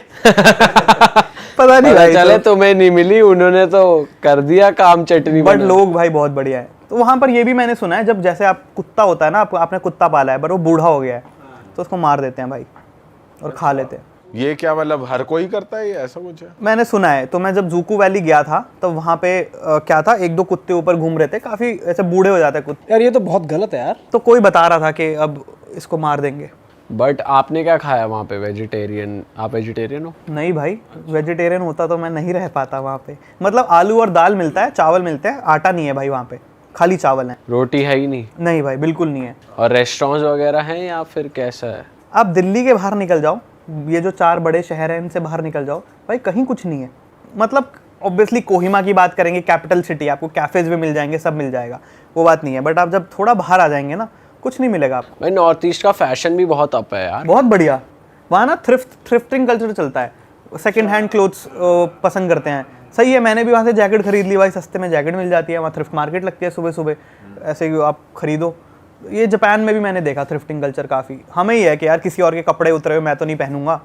पता नहीं भाई, चले तुम्हें नहीं मिली, उन्होंने तो कर दिया काम चटनी। बट लोग भाई बहुत बढ़िया है। तो वहाँ पर ये भी मैंने सुना है, जब जैसे आप कुत्ता होता है ना, आपने कुत्ता पाला है पर वो बूढ़ा हो गया है, तो उसको मार देते हैं भाई और खा लेते हैं। ये क्या मतलब हर कोई करता है, ये ऐसा कुछ है? मैंने सुना है। तो मैं जब जूकू वैली गया था तो वहाँ पे क्या था, 1-2 कुत्ते ऊपर घूम रहे थे, काफी ऐसे बूढ़े हो जाते हैं कुत्ते। यार ये तो बहुत गलत है यार। तो कोई बता रहा था कि अब इसको मार देंगे। बट आपने क्या खाया वहाँ पे? वेजिटेरियन? आप वेजिटेरियन हो? नहीं भाई, वेजिटेरियन होता तो मैं नहीं रह पाता वहाँ पे। मतलब आलू और दाल मिलता है, चावल मिलते हैं, आटा नहीं है भाई वहाँ पे। खाली चावल हैं। रोटी है ही नहीं? नहीं भाई, बिल्कुल नहीं है। और रेस्टोरेंट्स वगैरह हैं या फिर कैसा है? आप दिल्ली के बाहर निकल जाओ, ये जो 4 बड़े शहर हैं इनसे बाहर निकल जाओ भाई, कहीं कुछ नहीं है। मतलब ऑब्वियसली कोहिमा की बात करेंगे, कैपिटल सिटी, आपको कैफेज भी मिल जाएंगे, सब मिल जाएगा, वो बात नहीं है। बट आप जब थोड़ा बाहर आ जाएंगे ना, कुछ नहीं मिलेगा आपको। भाई नॉर्थ ईस्ट का फैशन भी बहुत अप है यार। बहुत बढ़िया, वहाँ ना थ्रिफ्टिंग कल्चर चलता है, सेकंड हैंड क्लोथ्स पसंद करते हैं। सही है, मैंने भी वहाँ से जैकेट खरीद ली भाई, सस्ते में जैकेट मिल जाती है, वहाँ थ्रिफ्ट मार्केट लगती है सुबह सुबह, ऐसे ही आप खरीदो। ये जापान में भी मैंने देखा थ्रिफ्टिंग कल्चर काफ़ी। हमें ही है कि यार किसी और के कपड़े उतरे हुए मैं तो नहीं पहनूंगा,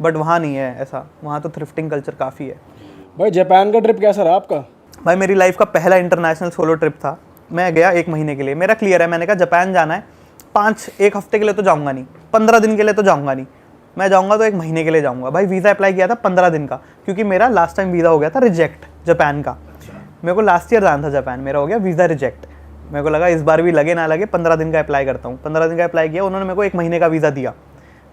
बट वहाँ नहीं है ऐसा, वहाँ तो थ्रिफ्टिंग कल्चर काफ़ी है। भाई जापान का ट्रिप कैसा रहा आपका? भाई मेरी लाइफ का पहला इंटरनेशनल सोलो ट्रिप था। मैं गया 1 महीने के लिए, मेरा क्लियर है, मैंने कहा जापान जाना है, 1 हफ्ते के लिए तो जाऊँगा नहीं, 15 दिन के लिए तो जाऊँगा नहीं, मैं जाऊँगा तो 1 महीने के लिए जाऊँगा। भाई वीज़ा अप्लाई किया था 15 दिन का, क्योंकि मेरा लास्ट टाइम वीज़ा हो गया था रिजेक्ट जापान का। मेरे को लास्ट ईयर जाना था जापान, मेरा हो गया वीज़ा रिजेक्ट। मेरे को लगा इस बार भी लगे ना लगे 15 दिन का अप्लाई करता हूँ। 15 दिन का अप्लाई किया, उन्होंने मेरे को 1 महीने का वीज़ा दिया।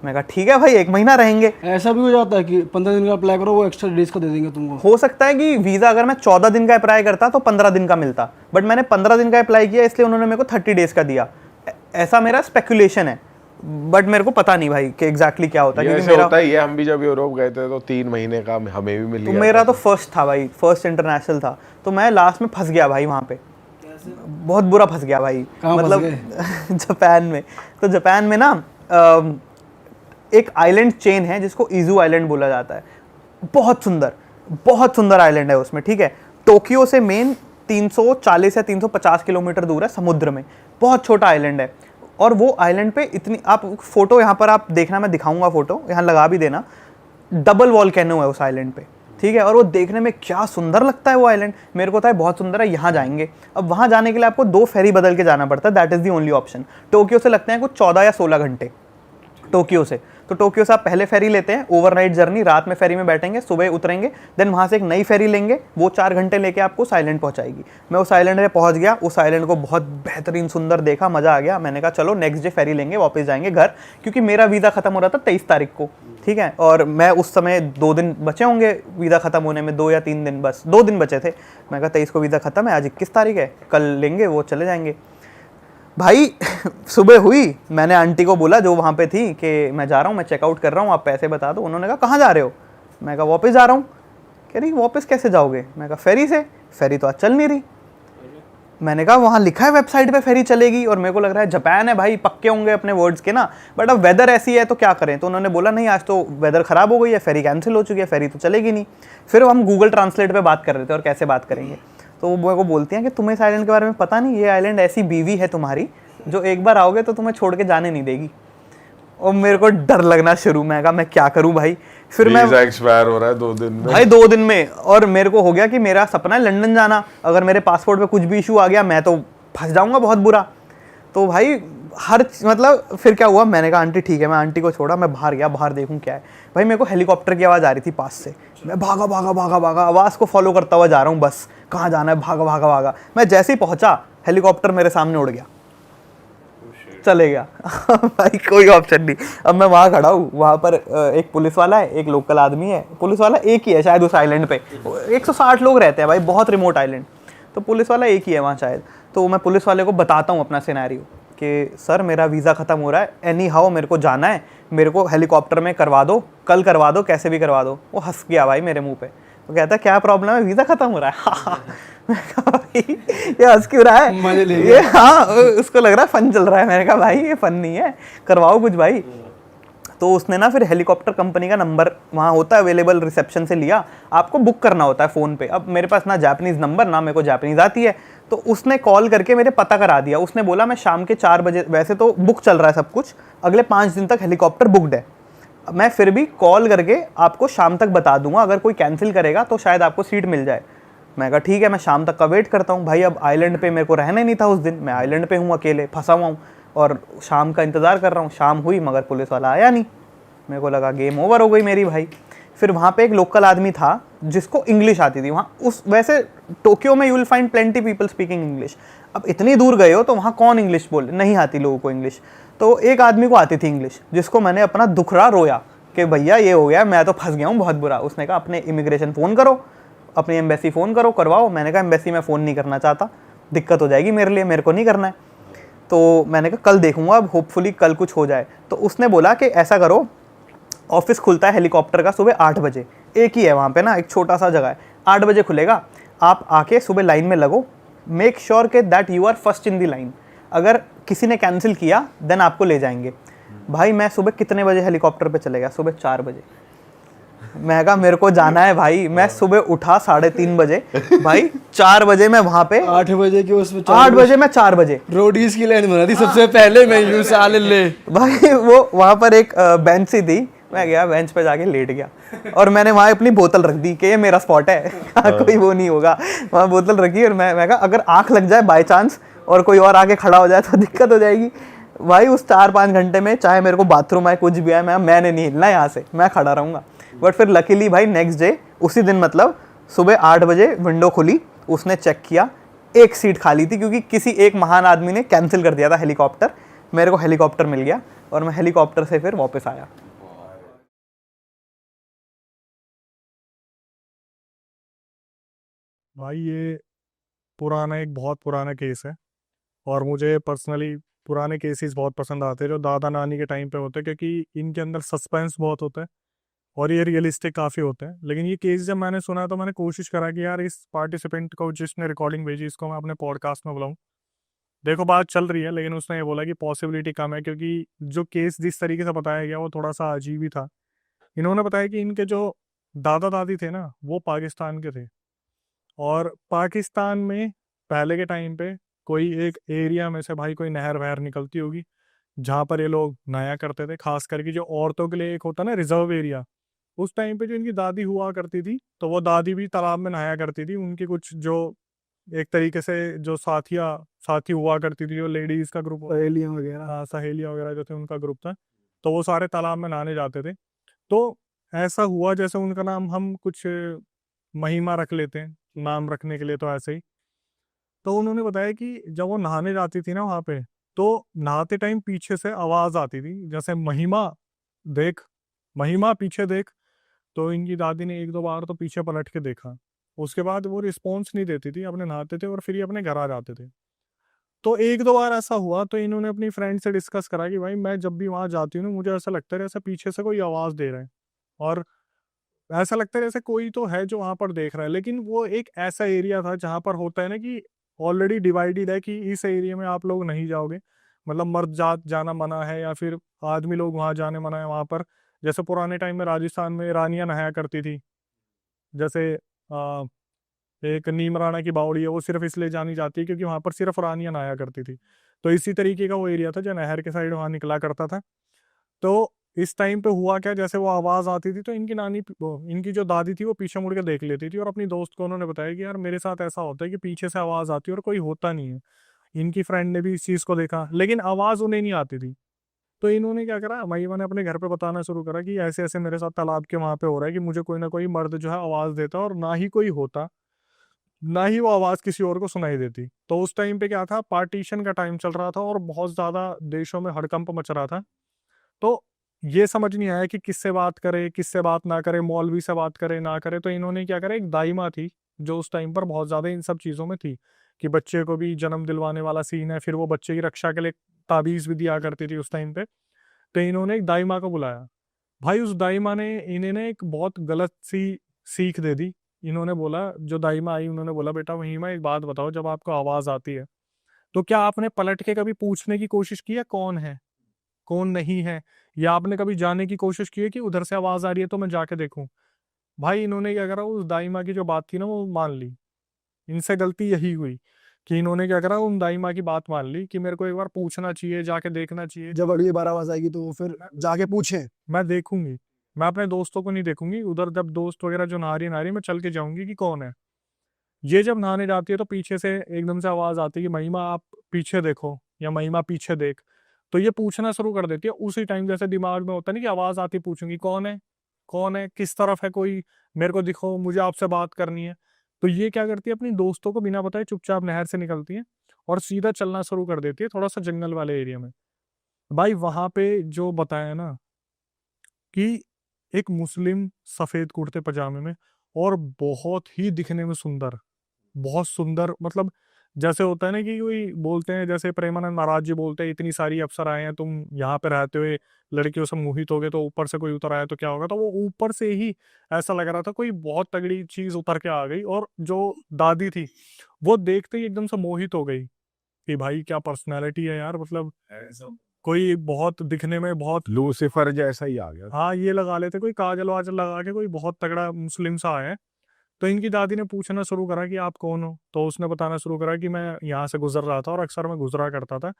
मैं कहा ठीक है भाई, 1 महीना रहेंगे। ऐसा भी हो जाता है कि 15 दिन का अप्लाई करो, वो एक्स्ट्रा डेज का दे देंगे तुमको? हो सकता है कि वीज़ा अगर मैं 14 दिन का अप्लाई करता तो 15 दिन का मिलता, बट मैंने 15 दिन का अप्लाई किया, इसलिए उन्होंने मेरे को 30 डेज का दिया। ऐसा मेरा स्पेकुलेशन है, बट मेरे को पता नहीं भाई कि एग्जैक्टली क्या होता है, क्योंकि मेरा होता ही है। हम भी जब यूरोप गए थे तो 3 महीने का हमें भी मिल तो गया मेरा तो फर्स्ट था भाई, फर्स्ट इंटरनेशनल था, तो मैं लास्ट में फंस गया भाई वहाँ पे, बहुत बुरा फंस गया भाई। मतलब जापान में, तो जापान में ना एक आइलैंड चेन है जिसको इजू आइलैंड बोला जाता है। बहुत सुंदर आइलैंड है उसमें, ठीक है। टोक्यो से मेन 340 या 350 किलोमीटर दूर है समुद्र में, बहुत छोटा आइलैंड है। और वो आइलैंड पे इतनी, आप फोटो यहाँ पर आप देखना, मैं दिखाऊंगा फोटो, यहाँ लगा भी देना, डबल वॉल्केनो है उस आइलैंड पे, ठीक है। और वो देखने में क्या सुंदर लगता है वो आइलैंड, मेरे को था बहुत सुंदर है, यहाँ जाएंगे। अब वहाँ जाने के लिए आपको 2 फेरी बदल के जाना पड़ता है, that is the only option. Tokyo से लगते हैं कुछ 14 या 16 घंटे टोक्यो से। तो टोक्यो से आप पहले फेरी लेते हैं, ओवरनाइट जर्नी, रात में फेरी में बैठेंगे, सुबह उतरेंगे, देन वहाँ से एक नई फेरी लेंगे, वो 4 घंटे लेके आपको उस आइलैंड पहुँचाएगी। मैं उस आइलैंड पे पहुँच गया, उस आइलैंड को बहुत बेहतरीन सुंदर देखा, मज़ा आ गया। मैंने कहा चलो नेक्स्ट डे फेरी लेंगे, वापस जाएंगे घर, क्योंकि मेरा वीज़ा ख़त्म हो रहा था 23 तारीख को, ठीक है। और मैं उस समय 2 दिन बचे होंगे वीज़ा ख़त्म होने में, 2 या 3 दिन, बस 2 दिन बचे थे। मैं कहा 23 को वीज़ा ख़त्म है, आज 21 तारीख है, कल लेंगे, वो चले जाएंगे भाई। सुबह हुई, मैंने आंटी को बोला जो वहाँ पे थी कि मैं जा रहा हूँ, मैं चेकआउट कर रहा हूँ, आप पैसे बता दो। उन्होंने कहा कहाँ जा रहे हो? मैं कहा वापस जा रहा हूँ। कह रही वापस कैसे जाओगे? मैं कहा फेरी से। फेरी तो आज चल नहीं रही। मैंने कहा वहाँ लिखा है वेबसाइट पे फेरी चलेगी, और मेरे को लग रहा है जापान है भाई, पक्के होंगे अपने वर्ड्स के ना, बट अब वेदर ऐसी है तो क्या करें। तो उन्होंने बोला नहीं, आज तो वेदर ख़राब हो गई है, फेरी कैंसिल हो चुकी है, फेरी तो चलेगी नहीं। फिर हम गूगल ट्रांसलेट पे बात कर रहे थे और कैसे बात करेंगे, तो वो मेरे को बोलती हैं कि तुम्हें इस आइलैंड के बारे में पता नहीं, ये आइलैंड ऐसी बीवी है तुम्हारी जो एक बार आओगे तो तुम्हें छोड़ के जाने नहीं देगी। और मेरे को डर लगना शुरू, मैं कहा मैं क्या करूं भाई। फिर मैं एक्सपायर हो रहा है 2 दिन में भाई, 2 दिन में। और मेरे को हो गया कि मेरा सपना है लंदन जाना, अगर मेरे पासपोर्ट पे कुछ भी इशू आ गया मैं तो फंस जाऊंगा बहुत बुरा। तो भाई मतलब फिर क्या हुआ, मैंने कहा आंटी ठीक है, मैं आंटी को छोड़ा, मैं बाहर गया, बाहर देखूं क्या है। भाई मेरे को हेलीकॉप्टर की आवाज़ आ रही थी पास से, मैं भागा आवाज़ को फॉलो करता हुआ जा रहा हूँ, बस कहाँ जाना है, भागा। मैं जैसे ही पहुँचा, हेलीकॉप्टर मेरे सामने उड़ गया, चले गया। भाई कोई ऑप्शन नहीं। अब मैं वहाँ खड़ा हूँ, वहाँ पर एक पुलिस वाला है, एक लोकल आदमी है। पुलिस वाला एक ही है शायद उस आइलैंड पे, 160 लोग रहते हैं भाई, बहुत रिमोट आइलैंड, तो पुलिस वाला एक ही है वहाँ शायद। तो मैं पुलिस वाले को बताता हूँ अपना सिनेरियो कि सर मेरा वीज़ा ख़त्म हो रहा है, एनी हाउ मेरे को जाना है, मेरे को हेलीकॉप्टर में करवा दो, कल करवा दो, कैसे भी करवा दो। वो हंस गया भाई मेरे मुँह पे, वो कहता है क्या प्रॉब्लम है, वीज़ा ख़त्म हो रहा है। मैं कहा भाई ये हंस क्यों रहा है, मजे ले ये हाँ उसको लग रहा है फन चल रहा है। मैंने कहा भाई ये फन नहीं है, करवाओ कुछ भाई। तो उसने ना फिर हेलीकॉप्टर कंपनी का नंबर वहाँ होता है अवेलेबल, रिसेप्शन से लिया, आपको बुक करना होता है फ़ोन पे। अब मेरे पास ना जापानीज़ नंबर, ना मेरे को जापानीज़ आती है, तो उसने कॉल करके मेरे पता करा दिया। उसने बोला मैं शाम के 4 बजे, वैसे तो बुक चल रहा है सब कुछ, अगले 5 दिन तक हेलीकॉप्टर बुकड है, मैं फिर भी कॉल करके आपको शाम तक बता दूंगा, अगर कोई कैंसिल करेगा तो शायद आपको सीट मिल जाए। मैं कहा ठीक है, मैं शाम तक का वेट करता हूँ। भाई अब आइलैंड पे मेरे को रहना ही नहीं था उस दिन, मैं आइलैंड पे हूँ, अकेले फंसा हुआ हूँ, और शाम का इंतज़ार कर रहा हूँ। शाम हुई मगर पुलिस वाला आया नहीं, मेरे को लगा गेम ओवर हो गई मेरी भाई। फिर वहाँ पे एक लोकल आदमी था जिसको इंग्लिश आती थी। वहाँ उस वैसे टोक्यो में you will find plenty people speaking English. अब इतनी दूर गए हो तो वहाँ कौन इंग्लिश बोले, नहीं आती लोगों को इंग्लिश। तो एक आदमी को आती थी इंग्लिश, जिसको मैंने अपना दुखड़ा रोया कि भैया ये हो गया, मैं तो फंस गया हूँ बहुत बुरा। उसने कहा अपने इमिग्रेशन फ़ोन करो, अपनी एम्बेसी फ़ोन करो, करवाओ। मैंने कहा एम्बेसी में फ़ोन नहीं करना चाहता। दिक्कत हो जाएगी मेरे लिए, मेरे को नहीं करना है। तो मैंने कहा कल देखूंगा, अब होपफुली कल कुछ हो जाए। तो उसने बोला कि ऐसा करो, ऑफिस खुलता है हेलीकॉप्टर का सुबह 8 बजे, एक ही है वहाँ पे ना, एक छोटा सा जगह है, 8 बजे खुलेगा, आप आके सुबह लाइन में लगो, मेक श्योर के that you are first in the line, अगर किसी ने कैंसिल किया देन आपको ले जाएंगे। भाई मैं सुबह कितने बजे हेलीकॉप्टर पे चले गया? सुबह 4 बजे। मैं कहा मेरे को जाना है भाई। मैं सुबह उठा 3:30 बजे, भाई 4 बजे मैं वहाँ पे, 8 बजे की उसमें 8 बजे मैं 4 बजे रोडीज की लाइन बना दी सबसे पहले, मैं यूं साल ले भाई वो वहाँ पर एक बेंच सी थी, मैं गया बेंच पे जाके लेट गया और मैंने वहाँ अपनी बोतल रख दी कि ये मेरा स्पॉट है कोई वो नहीं होगा। वहाँ बोतल रखी और मैं कहा अगर आँख लग जाए बाय चांस और कोई और आके खड़ा हो जाए तो दिक्कत हो जाएगी। भाई उस 4-5 घंटे में चाहे मेरे को बाथरूम आए कुछ भी आए, मैंने नहीं हिलना यहाँ से, मैं खड़ा रहूँगा। बट फिर लकीली भाई नेक्स्ट डे उसी दिन मतलब सुबह 8 बजे विंडो खुली, उसने चेक किया, एक सीट खाली थी क्योंकि किसी एक महान आदमी ने कैंसिल कर दिया था हेलीकॉप्टर। मेरे को हेलीकॉप्टर मिल गया और मैं हेलीकॉप्टर से फिर वापस आया। भाई ये पुराना, एक बहुत पुराना केस है और मुझे पर्सनली पुराने केसेस बहुत पसंद आते हैं जो दादा नानी के टाइम पे होते हैं, क्योंकि इनके अंदर सस्पेंस बहुत होता है और ये रियलिस्टिक काफ़ी होते हैं। लेकिन ये केस जब मैंने सुना तो मैंने कोशिश करा कि यार इस पार्टिसिपेंट को जिसने रिकॉर्डिंग भेजी इसको मैं अपने पॉडकास्ट में बुलाऊं। देखो बात चल रही है, लेकिन उसने ये बोला कि पॉसिबिलिटी कम है क्योंकि जो केस जिस तरीके से बताया गया वो थोड़ा सा अजीब ही था। इन्होंने बताया कि इनके जो दादा दादी थे ना वो पाकिस्तान के थे और पाकिस्तान में पहले के टाइम पे कोई एक एरिया में से भाई कोई नहर वहर निकलती होगी जहाँ पर ये लोग नहाया करते थे। खास करके जो औरतों के लिए एक होता ना रिजर्व एरिया, उस टाइम पे जो इनकी दादी हुआ करती थी तो वो दादी भी तालाब में नहाया करती थी। उनकी कुछ जो एक तरीके से जो साथी हुआ करती थी, जो लेडीज का ग्रुप, सहेलियां वगैरह। हाँ सहेलियाँ वगैरह जो थे उनका ग्रुप था, तो वो सारे तालाब में नहाने जाते थे। तो ऐसा हुआ जैसे उनका नाम हम कुछ महिमा रख लेते हैं नाम रखने के लिए, तो ऐसे ही। तो उन्होंने बताया कि जब वो नहाने जाती थी ना वहाँ पे, तो नहाते टाइम पीछे से आवाज आती थी जैसे महिमा देख, महिमा पीछे देख। तो इनकी दादी ने 1-2 बार तो पीछे पलट के देखा, उसके बाद वो रिस्पॉन्स नहीं देती थी, अपने नहाते थे और फिर ये अपने घर आ जाते थे। तो 1-2 बार ऐसा हुआ तो इन्होंने अपनी फ्रेंड से डिस्कस करा कि भाई मैं जब भी वहां जाती हूँ ना मुझे ऐसा लगता है जैसे पीछे से कोई आवाज दे रहा है और ऐसा लगता है जैसे कोई तो है जो वहां पर देख रहा है। लेकिन वो एक ऐसा एरिया था जहां पर होता है ना कि ऑलरेडी डिवाइडेड है कि इस एरिया में आप लोग नहीं जाओगे, मतलब मर्द जात जाना मना है या फिर आदमी लोग वहां जाने मना है। वहां पर जैसे पुराने टाइम में राजस्थान में रानियां नहाया करती थी, जैसे एक नीम राणा की बावड़ी है, वो सिर्फ इसलिए जानी जाती है क्योंकि वहां पर सिर्फ रानियां नहाया करती थी। तो इसी तरीके का वो एरिया था जो नहर के साइड वहां निकला करता था। तो इस टाइम पे हुआ क्या, जैसे वो आवाज आती थी तो इनकी इनकी जो दादी थी वो पीछे मुड़ के देख लेती थी और अपनी दोस्त को उन्होंने बताया कि यार मेरे साथ ऐसा होता है कि पीछे से आवाज आती है और कोई होता नहीं है। इनकी फ्रेंड ने भी इस चीज को देखा लेकिन आवाज उन्हें नहीं आती थी। तो इन्होंने क्या करा, महिमा ने अपने घर पे बताना शुरू करा कि ऐसे ऐसे मेरे साथ तालाब के वहां पे हो रहा है कि मुझे कोई ना कोई मर्द जो है आवाज देता और ना ही कोई होता, ना ही वो आवाज किसी और को सुनाई देती। तो उस टाइम पे क्या था, पार्टीशन का टाइम चल रहा था और बहुत ज्यादा देशों में हड़कंप मच रहा था। तो ये समझ नहीं आया कि किससे बात करे किससे बात ना करे, मौलवी से बात करे ना करे। तो इन्होंने क्या करा, एक दाई माँ थी जो उस टाइम पर बहुत ज्यादा इन सब चीजों में थी कि बच्चे को भी जन्म दिलवाने वाला सीन है, फिर वो बच्चे की रक्षा के लिए ताबीज भी दिया करती थी उस टाइम पे। तो इन्होंने एक दाई माँ को बुलाया। भाई उस दाई माँ ने इन्हें ना एक बहुत गलत सी सीख दे दी। इन्होंने बोला, जो दाई माँ आई उन्होंने बोला बेटा वहीं माँ एक बात बताओ, जब आपको आवाज आती है तो क्या आपने पलट के कभी पूछने की कोशिश की है कौन है कौन नहीं है, या आपने कभी जाने की कोशिश की है कि उधर से आवाज आ रही है तो मैं जाके देखूं। भाई इन्होंने क्या करा, उस दाई माँ की जो बात थी ना वो मान ली। इनसे गलती यही हुई कि इन्होंने क्या करा, उन दाई माँ की बात मान ली कि मेरे को एक बार पूछना चाहिए, जाके देखना चाहिए। जब अगली बार आवाज आएगी तो फिर जाके पूछे। मैं देखूंगी, मैं अपने दोस्तों को नहीं देखूंगी उधर, जब दोस्त वगैरह जो नहा रही मैं चल के जाऊंगी कि कौन है। ये जब नहाने जाती है तो पीछे से एकदम से आवाज आती है कि महिमा आप पीछे देखो या महिमा पीछे देख। तो ये पूछना शुरू कर देती है उसी टाइम, जैसे दिमाग में होता है ना कि आवाज आती, पूछूंगी कौन है किस तरफ है कोई, मेरे को दिखो मुझे आपसे बात करनी है। तो ये क्या करती है, अपनी दोस्तों को बिना बताए चुपचाप नहर से निकलती है और सीधा चलना शुरू कर देती है थोड़ा सा जंगल वाले एरिया में। भाई वहां पे जो बताया ना कि एक मुस्लिम सफेद कुर्ते पजामे में और बहुत ही दिखने में सुंदर, बहुत सुंदर, मतलब जैसे होता है ना कि कोई बोलते हैं, जैसे प्रेमानंद महाराज जी बोलते हैं, इतनी सारी अफसर आए हैं, तुम यहाँ पे रहते हुए लड़कियों से मोहित हो गए, तो ऊपर से कोई उतर आया तो क्या होगा। तो वो ऊपर से ही ऐसा लग रहा था कोई बहुत तगड़ी चीज उतर के आ गई, और जो दादी थी वो देखते ही एकदम से मोहित हो गई कि भाई क्या पर्सनैलिटी है यार, मतलब कोई बहुत दिखने में बहुत, लूसीफर जैसा ही आ गया। हाँ ये लगा लेते कोई काजल वाजल लगा के, कोई बहुत तगड़ा मुस्लिम सा आया है। तो इनकी दादी ने पूछना शुरू करा कि आप कौन हो, तो उसने बताना शुरू करा कि मैं यहाँ से गुजर रहा था और अक्सर मैं गुजरा करता था,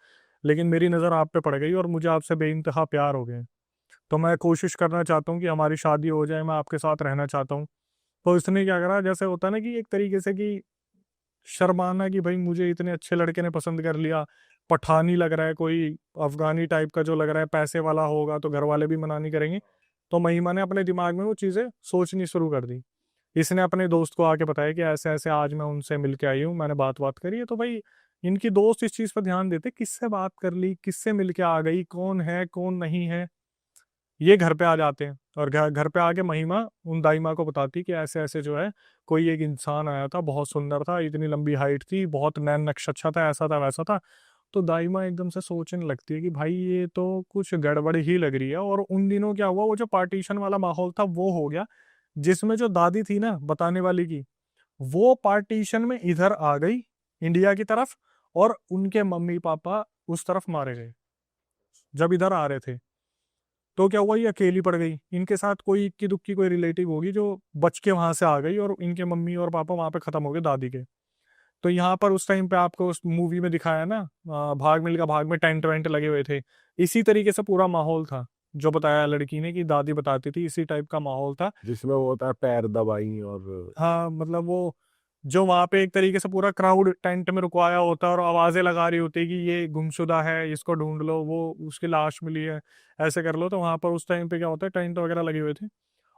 लेकिन मेरी नज़र आप पे पड़ गई और मुझे आपसे बेइंतहा प्यार हो गए, तो मैं कोशिश करना चाहता हूँ कि हमारी शादी हो जाए, मैं आपके साथ रहना चाहता हूँ। तो इसने क्या करा, जैसे होता है ना कि एक तरीके से कि शर्माना कि भाई मुझे इतने अच्छे लड़के ने पसंद कर लिया, पठानी लग रहा है, कोई अफगानी टाइप का जो लग रहा है, पैसे वाला होगा तो घर वाले भी मना नहीं करेंगे। तो महिमा ने अपने दिमाग में वो चीज़ें सोचनी शुरू कर दी। इसने अपने दोस्त को आके बताया कि ऐसे ऐसे आज मैं उनसे मिल के आई हूँ, मैंने बात कर है। तो भाई इनकी दोस्त इस चीज़ पर ध्यान देते, किससे बात कर ली, किससे मिल के आ गई, कौन है कौन नहीं है। ये घर पे आ जाते हैं और घर घर पे आके महिमा उन दाई माँ को बताती कि ऐसे ऐसे जो है कोई एक इंसान आया था, बहुत सुंदर था, इतनी लंबी हाइट थी, बहुत नैन नक्श अच्छा था, ऐसा था वैसा था। तो दाई माँ एकदम से सोचने लगती है कि भाई ये तो कुछ गड़बड़ ही लग रही है। और उन दिनों क्या हुआ, वो जो पार्टीशन वाला माहौल था वो हो गया, जिसमें जो दादी थी ना बताने वाली की, वो पार्टीशन में इधर आ गई इंडिया की तरफ, और उनके मम्मी पापा उस तरफ मारे गए जब इधर आ रहे थे। तो क्या हुआ, ये अकेली पड़ गई, इनके साथ कोई इक्की दुक्की कोई रिलेटिव होगी जो बच के वहां से आ गई, और इनके मम्मी और पापा वहां पे खत्म हो गए दादी के। तो यहाँ पर उस टाइम पे आपको उस मूवी में दिखाया ना, भाग मिल्खा भाग में टेंट वेंट लगे हुए थे, इसी तरीके से पूरा माहौल था जो बताया लड़की ने कि दादी बताती थी, इसी टाइप का माहौल था। जिसमें वो होता है पैर दबाई और हाँ मतलब वो जो वहां पे एक तरीके से पूरा क्राउड टेंट में रुकवाया होता है और आवाजें लगा रही होती है कि ये गुमशुदा है, इसको ढूंढ लो, वो उसकी लाश मिली है, ऐसे कर लो। तो वहां पर उस टाइम पे क्या होता है, टेंट वगैरह लगे हुए थे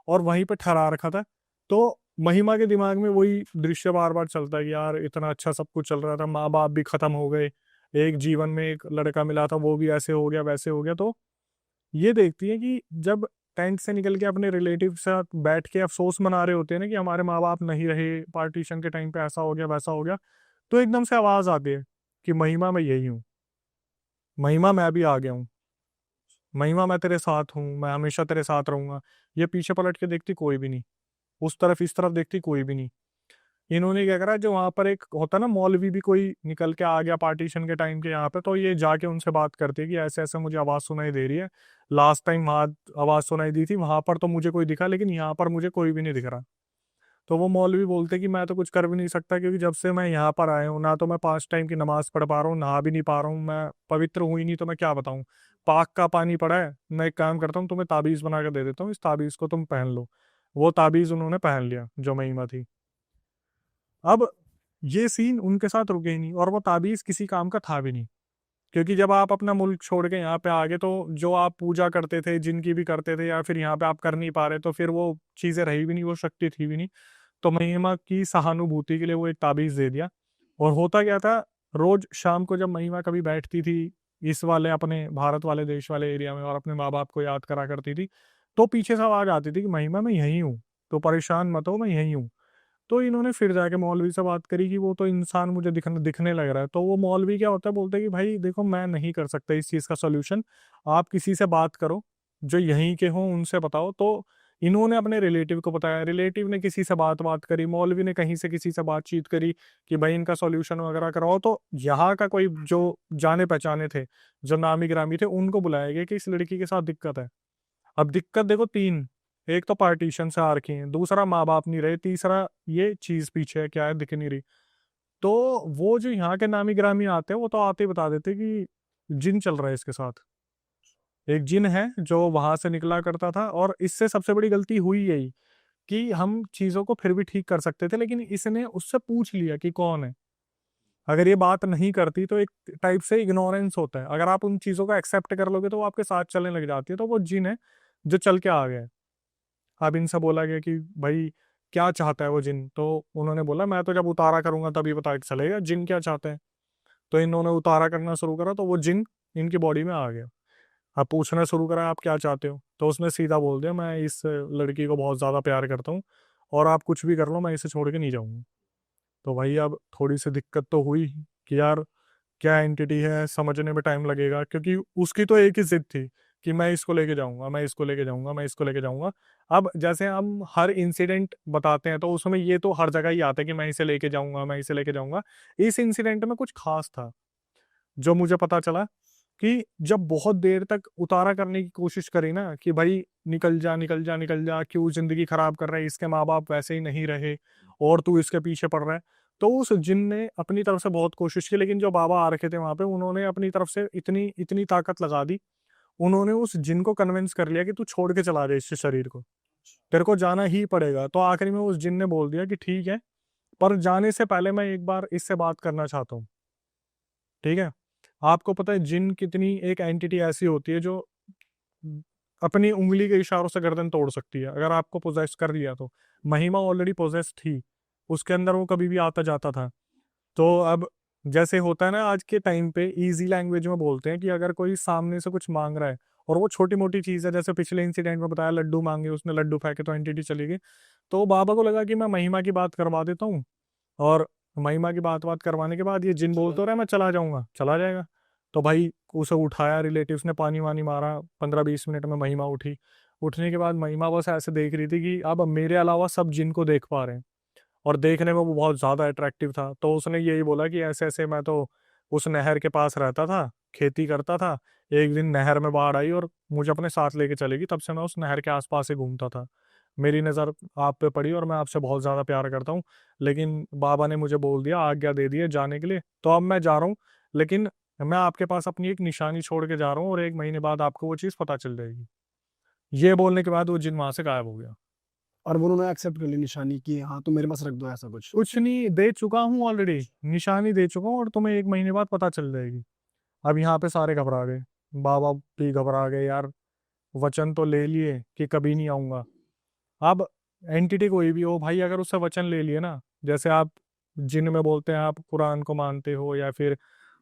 और वहीं पे ठहरा रखा था। तो महिमा के दिमाग में वही दृश्य बार बार चलता है कि यार इतना अच्छा सब कुछ चल रहा था, माँ बाप भी खत्म हो गए, एक जीवन में एक लड़का मिला था वो भी ऐसे हो गया वैसे हो गया। तो ये देखती है कि जब टेंट से निकल के अपने रिलेटिव के साथ बैठ के अफसोस मना रहे होते हैं ना कि हमारे माँ बाप नहीं रहे पार्टीशन के टाइम पे, ऐसा हो गया वैसा हो गया, तो एकदम से आवाज आती है कि महिमा मैं यही हूँ, महिमा मैं भी आ गया हूँ, महिमा मैं तेरे साथ हूँ, मैं हमेशा तेरे साथ रहूंगा। ये पीछे पलट के देखती कोई भी नहीं, उस तरफ इस तरफ देखती कोई भी नहीं। इन्होंने क्या करा, जो वहां पर एक होता ना मौलवी भी कोई निकल के आ गया पार्टीशन के टाइम के यहाँ पे, तो ये जाके उनसे बात करती है कि ऐसे ऐसे मुझे आवाज सुनाई दे रही है, लास्ट टाइम वहां आवाज सुनाई दी थी, वहां पर तो मुझे कोई दिखा, लेकिन यहाँ पर मुझे कोई भी नहीं दिख रहा। तो वो मौलवी बोलते कि मैं तो कुछ कर भी नहीं सकता, क्योंकि जब से मैं यहाँ पर आया हूँ ना तो मैं 5 टाइम की नमाज पढ़ पा रहा हूँ, नहा भी नहीं पा रहा हूँ, मैं पवित्र हूँ ही नहीं, तो मैं क्या बताऊँ। पाक का पानी पड़ा है, मैं एक काम करता हूँ तुम्हें ताबीज बना के दे देता हूँ, इस ताबीज को तुम पहन लो। वो ताबीज उन्होंने पहन लिया जो महिमा थी। अब ये सीन उनके साथ रुके ही नहीं, और वो ताबीज किसी काम का था भी नहीं, क्योंकि जब आप अपना मुल्क छोड़ के यहाँ पे आ गए तो जो आप पूजा करते थे, जिनकी भी करते थे, या फिर यहाँ पे आप कर नहीं पा रहे, तो फिर वो चीजें रही भी नहीं, वो शक्ति थी भी नहीं। तो महिमा की सहानुभूति के लिए वो एक ताबीज दे दिया। और होता क्या था, रोज शाम को जब महिमा कभी बैठती थी इस वाले अपने भारत वाले देश वाले एरिया में और अपने माँ बाप को याद करा करती थी, तो पीछे से आवाज आती थी कि महिमा मैं यही हूँ, तो परेशान मत हो, मैं यही हूँ। तो इन्होंने फिर जाके मौलवी से बात करी कि वो तो इंसान मुझे दिखने लग रहा है। तो वो मौलवी क्या होता है, बोलते हैं कि भाई देखो मैं नहीं कर सकता इस चीज़ का सॉल्यूशन, आप किसी से बात करो जो यहीं के हों, उनसे बताओ। तो इन्होंने अपने रिलेटिव को बताया, रिलेटिव ने किसी से बात करी, मौलवी ने कहीं से किसी से बातचीत करी कि भाई इनका सॉल्यूशन वगैरह कराओ। तो यहाँ का कोई जो जाने पहचाने थे, जो नामी गिरामी थे, उनको बुलाया गया कि इस लड़की के साथ दिक्कत है। अब दिक्कत देखो तीन, एक तो पार्टीशन से आ रखी है, दूसरा माँ बाप नहीं रहे, तीसरा ये चीज पीछे है, क्या है दिख नहीं रही। तो वो जो यहाँ के नामी गिरामी आते हैं वो तो आते ही बता देते कि जिन चल रहा है इसके साथ, एक जिन है जो वहां से निकला करता था। और इससे सबसे बड़ी गलती हुई यही कि हम चीजों को फिर भी ठीक कर सकते थे, लेकिन इसने उससे पूछ लिया कि कौन है। अगर ये बात नहीं करती तो एक टाइप से इग्नोरेंस होता है, अगर आप उन चीजों को एक्सेप्ट कर लोगे तो वो आपके साथ चलने लग जाती है। तो वो जिन है जो चल के आ गया। अब इनसे बोला गया कि भाई क्या चाहता है वो जिन, तो उन्होंने बोला मैं तो जब उतारा करूंगा तभी पता चलेगा जिन क्या चाहते हैं। तो इन्होंने उतारा करना शुरू करा तो वो जिन इनकी बॉडी में आ गया। अब पूछना शुरू करा आप क्या चाहते हो, तो उसने सीधा बोल दिया मैं इस लड़की को बहुत ज्यादा प्यार करता हूँ और आप कुछ भी कर लो मैं इसे छोड़ के नहीं जाऊंगा। तो भाई अब थोड़ी सी दिक्कत तो हुई कि यार क्या एंटिटी है, समझने में टाइम लगेगा, क्योंकि उसकी तो एक ही जिद थी कि मैं इसको लेके जाऊंगा, मैं इसको लेके जाऊंगा, मैं इसको लेके जाऊंगा। अब जैसे हम हर इंसिडेंट बताते हैं तो उसमें ये तो हर जगह ही आता है कि मैं इसे लेके जाऊंगा, मैं इसे लेके जाऊंगा। इस इंसिडेंट में कुछ खास था जो मुझे पता चला कि जब बहुत देर तक उतारा करने की कोशिश करी ना कि भाई निकल जा निकल जा निकल जा, क्यों जिंदगी खराब कर रहा है, इसके माँ बाप वैसे ही नहीं रहे और तू इसके पीछे पड़ रहा है। तो उस जिन ने अपनी तरफ से बहुत कोशिश की, लेकिन जो बाबा आ रखे थे वहां पे उन्होंने अपनी तरफ से इतनी इतनी ताकत लगा दी, उन्होंने उस जिन को कन्विंस कर लिया कि तू छोड़ के चला जाए इस शरीर को, तेरे को जाना ही पड़ेगा। तो आखिरी में उस जिन ने बोल दिया कि ठीक है, पर जाने से पहले मैं एक बार इससे बात करना चाहता हूँ। ठीक है, आपको पता है जिन कितनी एक एंटिटी ऐसी होती है जो अपनी उंगली के इशारों से गर्दन तोड़ सकती है अगर आपको पोजेस कर लिया तो। महिमा ऑलरेडी पोजेस थी, उसके अंदर वो कभी भी आता जाता था। तो अब जैसे होता है ना आज के टाइम पे इजी लैंग्वेज में बोलते हैं कि अगर कोई सामने से कुछ मांग रहा है और वो छोटी मोटी चीज़ है, जैसे पिछले इंसिडेंट में बताया लड्डू मांगे, उसने लड्डू फेंके तो एंटिटी चली गई। तो बाबा को लगा कि मैं महिमा की बात करवा देता हूँ, और महिमा की बात करवाने के बाद ये जिन बोलते हो रहा है मैं चला जाऊंगा, चला जाएगा। तो भाई उसे उठाया, रिलेटिव्स ने पानी वानी मारा, 15-20 मिनट में महिमा उठी। उठने के बाद महिमा बस ऐसे देख रही थी कि अब मेरे अलावा सब जिन को देख पा रहे हैं, और देखने में वो बहुत ज़्यादा अट्रैक्टिव था। तो उसने यही बोला कि ऐसे ऐसे मैं तो उस नहर के पास रहता था, खेती करता था, एक दिन नहर में बाढ़ आई और मुझे अपने साथ लेके चलेगी, तब से मैं उस नहर के आसपास ही घूमता था। मेरी नज़र आप पे पड़ी और मैं आपसे बहुत ज़्यादा प्यार करता हूँ, लेकिन बाबा ने मुझे बोल दिया, आज्ञा दे दी है जाने के लिए, तो अब मैं जा रहा हूँ। लेकिन मैं आपके पास अपनी एक निशानी छोड़ के जा रहा हूँ और 1 महीने बाद आपको वो चीज़ पता चल जाएगी। ये बोलने के बाद वो जिन वहां से गायब हो गया। और वो उन्होंने एक्सेप्ट कर ली निशानी की, हाँ तो मेरे पास रख दो, ऐसा कुछ? कुछ नहीं, दे चुका हूँ ऑलरेडी, निशानी दे चुका हूँ और तुम्हें 1 महीने बाद पता चल जाएगी। अब यहाँ पे सारे घबरा गए, बाबा भी घबरा गए, यार वचन तो ले लिए कि कभी नहीं आऊंगा। अब एंटिटी कोई भी हो भाई, अगर उससे वचन ले लिए ना, जैसे आप जिन में बोलते हैं आप कुरान को मानते हो या फिर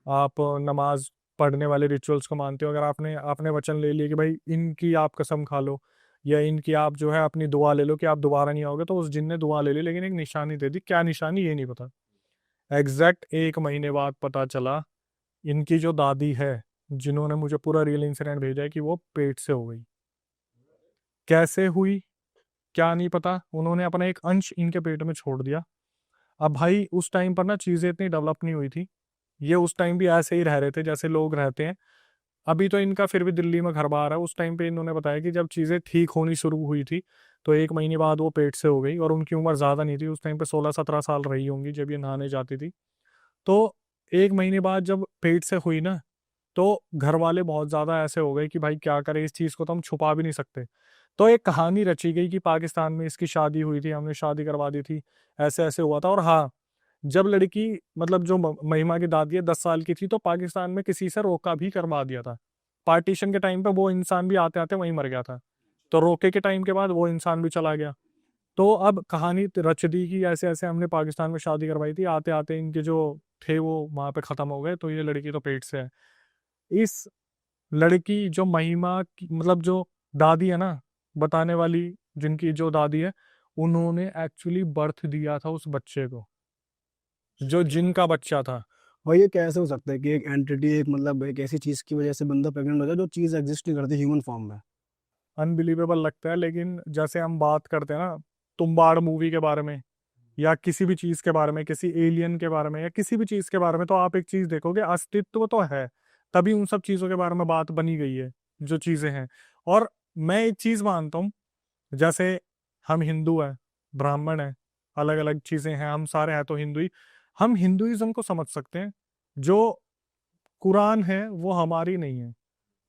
आप नमाज पढ़ने वाले रिचुअल्स को मानते हो, अगर आपने आपने वचन ले लिया कि भाई इनकी आप कसम खा लो या इनकी आप जो है अपनी दुआ ले लो कि आप दोबारा नहीं आओगे, तो उस जिन ने दुआ ले ली लेकिन एक निशानी दे दी। क्या निशानी ये नहीं पता। एग्जैक्ट 1 महीने बाद पता चला इनकी जो दादी है, जिन्होंने मुझे पूरा रियल इंसिडेंट भेजा है, कि वो पेट से हो गई। कैसे हुई क्या नहीं पता, उन्होंने अपना एक अंश इनके पेट में छोड़ दिया। अब भाई उस टाइम पर ना चीज़ें इतनी डेवलप नहीं हुई थी, ये उस टाइम भी ऐसे ही रह रहे थे जैसे लोग रहते हैं। अभी तो इनका फिर भी दिल्ली में घर बार है, उस टाइम पे इन्होंने बताया कि जब चीज़ें ठीक होनी शुरू हुई थी तो 1 महीने बाद वो पेट से हो गई, और उनकी उम्र ज़्यादा नहीं थी, उस टाइम पे 16-17 साल रही होंगी जब ये नहाने जाती थी। तो 1 महीने बाद जब पेट से हुई ना, तो घर वाले बहुत ज़्यादा ऐसे हो गए कि भाई क्या करें, इस चीज़ को तो हम छुपा भी नहीं सकते। तो एक कहानी रची गई कि पाकिस्तान में इसकी शादी हुई थी, हमने शादी करवा दी थी, ऐसे ऐसे हुआ था। और हाँ, जब लड़की मतलब जो महिमा की दादी है 10 साल की थी, तो पाकिस्तान में किसी से रोका भी करवा दिया था। पार्टीशन के टाइम पे वो इंसान भी आते आते वहीं मर गया था, तो रोके के टाइम के बाद वो इंसान भी चला गया। तो अब कहानी रच दी कि ऐसे ऐसे हमने पाकिस्तान में शादी करवाई थी, आते आते इनके जो थे वो वहां पे खत्म हो गए, तो ये लड़की तो पेट से है। इस लड़की जो महिमा की मतलब जो दादी है ना, बताने वाली जिनकी जो दादी है, उन्होंने एक्चुअली बर्थ दिया था उस बच्चे को, जो जिनका बच्चा था। और ये कैसे हो सकता है कि एक एंटिटी, एक मतलब एक ऐसी चीज की वजह से बंदा प्रेग्नेंट हो जाए जो चीज एग्जिस्ट नहीं करती ह्यूमन फॉर्म में? अनबिलीवेबल लगता है, लेकिन जैसे हम बात करते हैं ना तुम्बाड़ मूवी के बारे में, या किसी भी चीज के बारे में, किसी एलियन के बारे में या किसी भी चीज के बारे में, तो आप एक चीज देखोगे, अस्तित्व तो है, तभी उन सब चीजों के बारे में बात बनी गई है जो चीजें हैं। और मैं एक चीज मानता हूँ, जैसे हम हिंदू हैं, ब्राह्मण हैं, अलग अलग चीजें हैं, हम सारे हैं तो हिंदू ही, हम हिंदुइज्म को समझ सकते हैं। जो कुरान है वो हमारी नहीं है,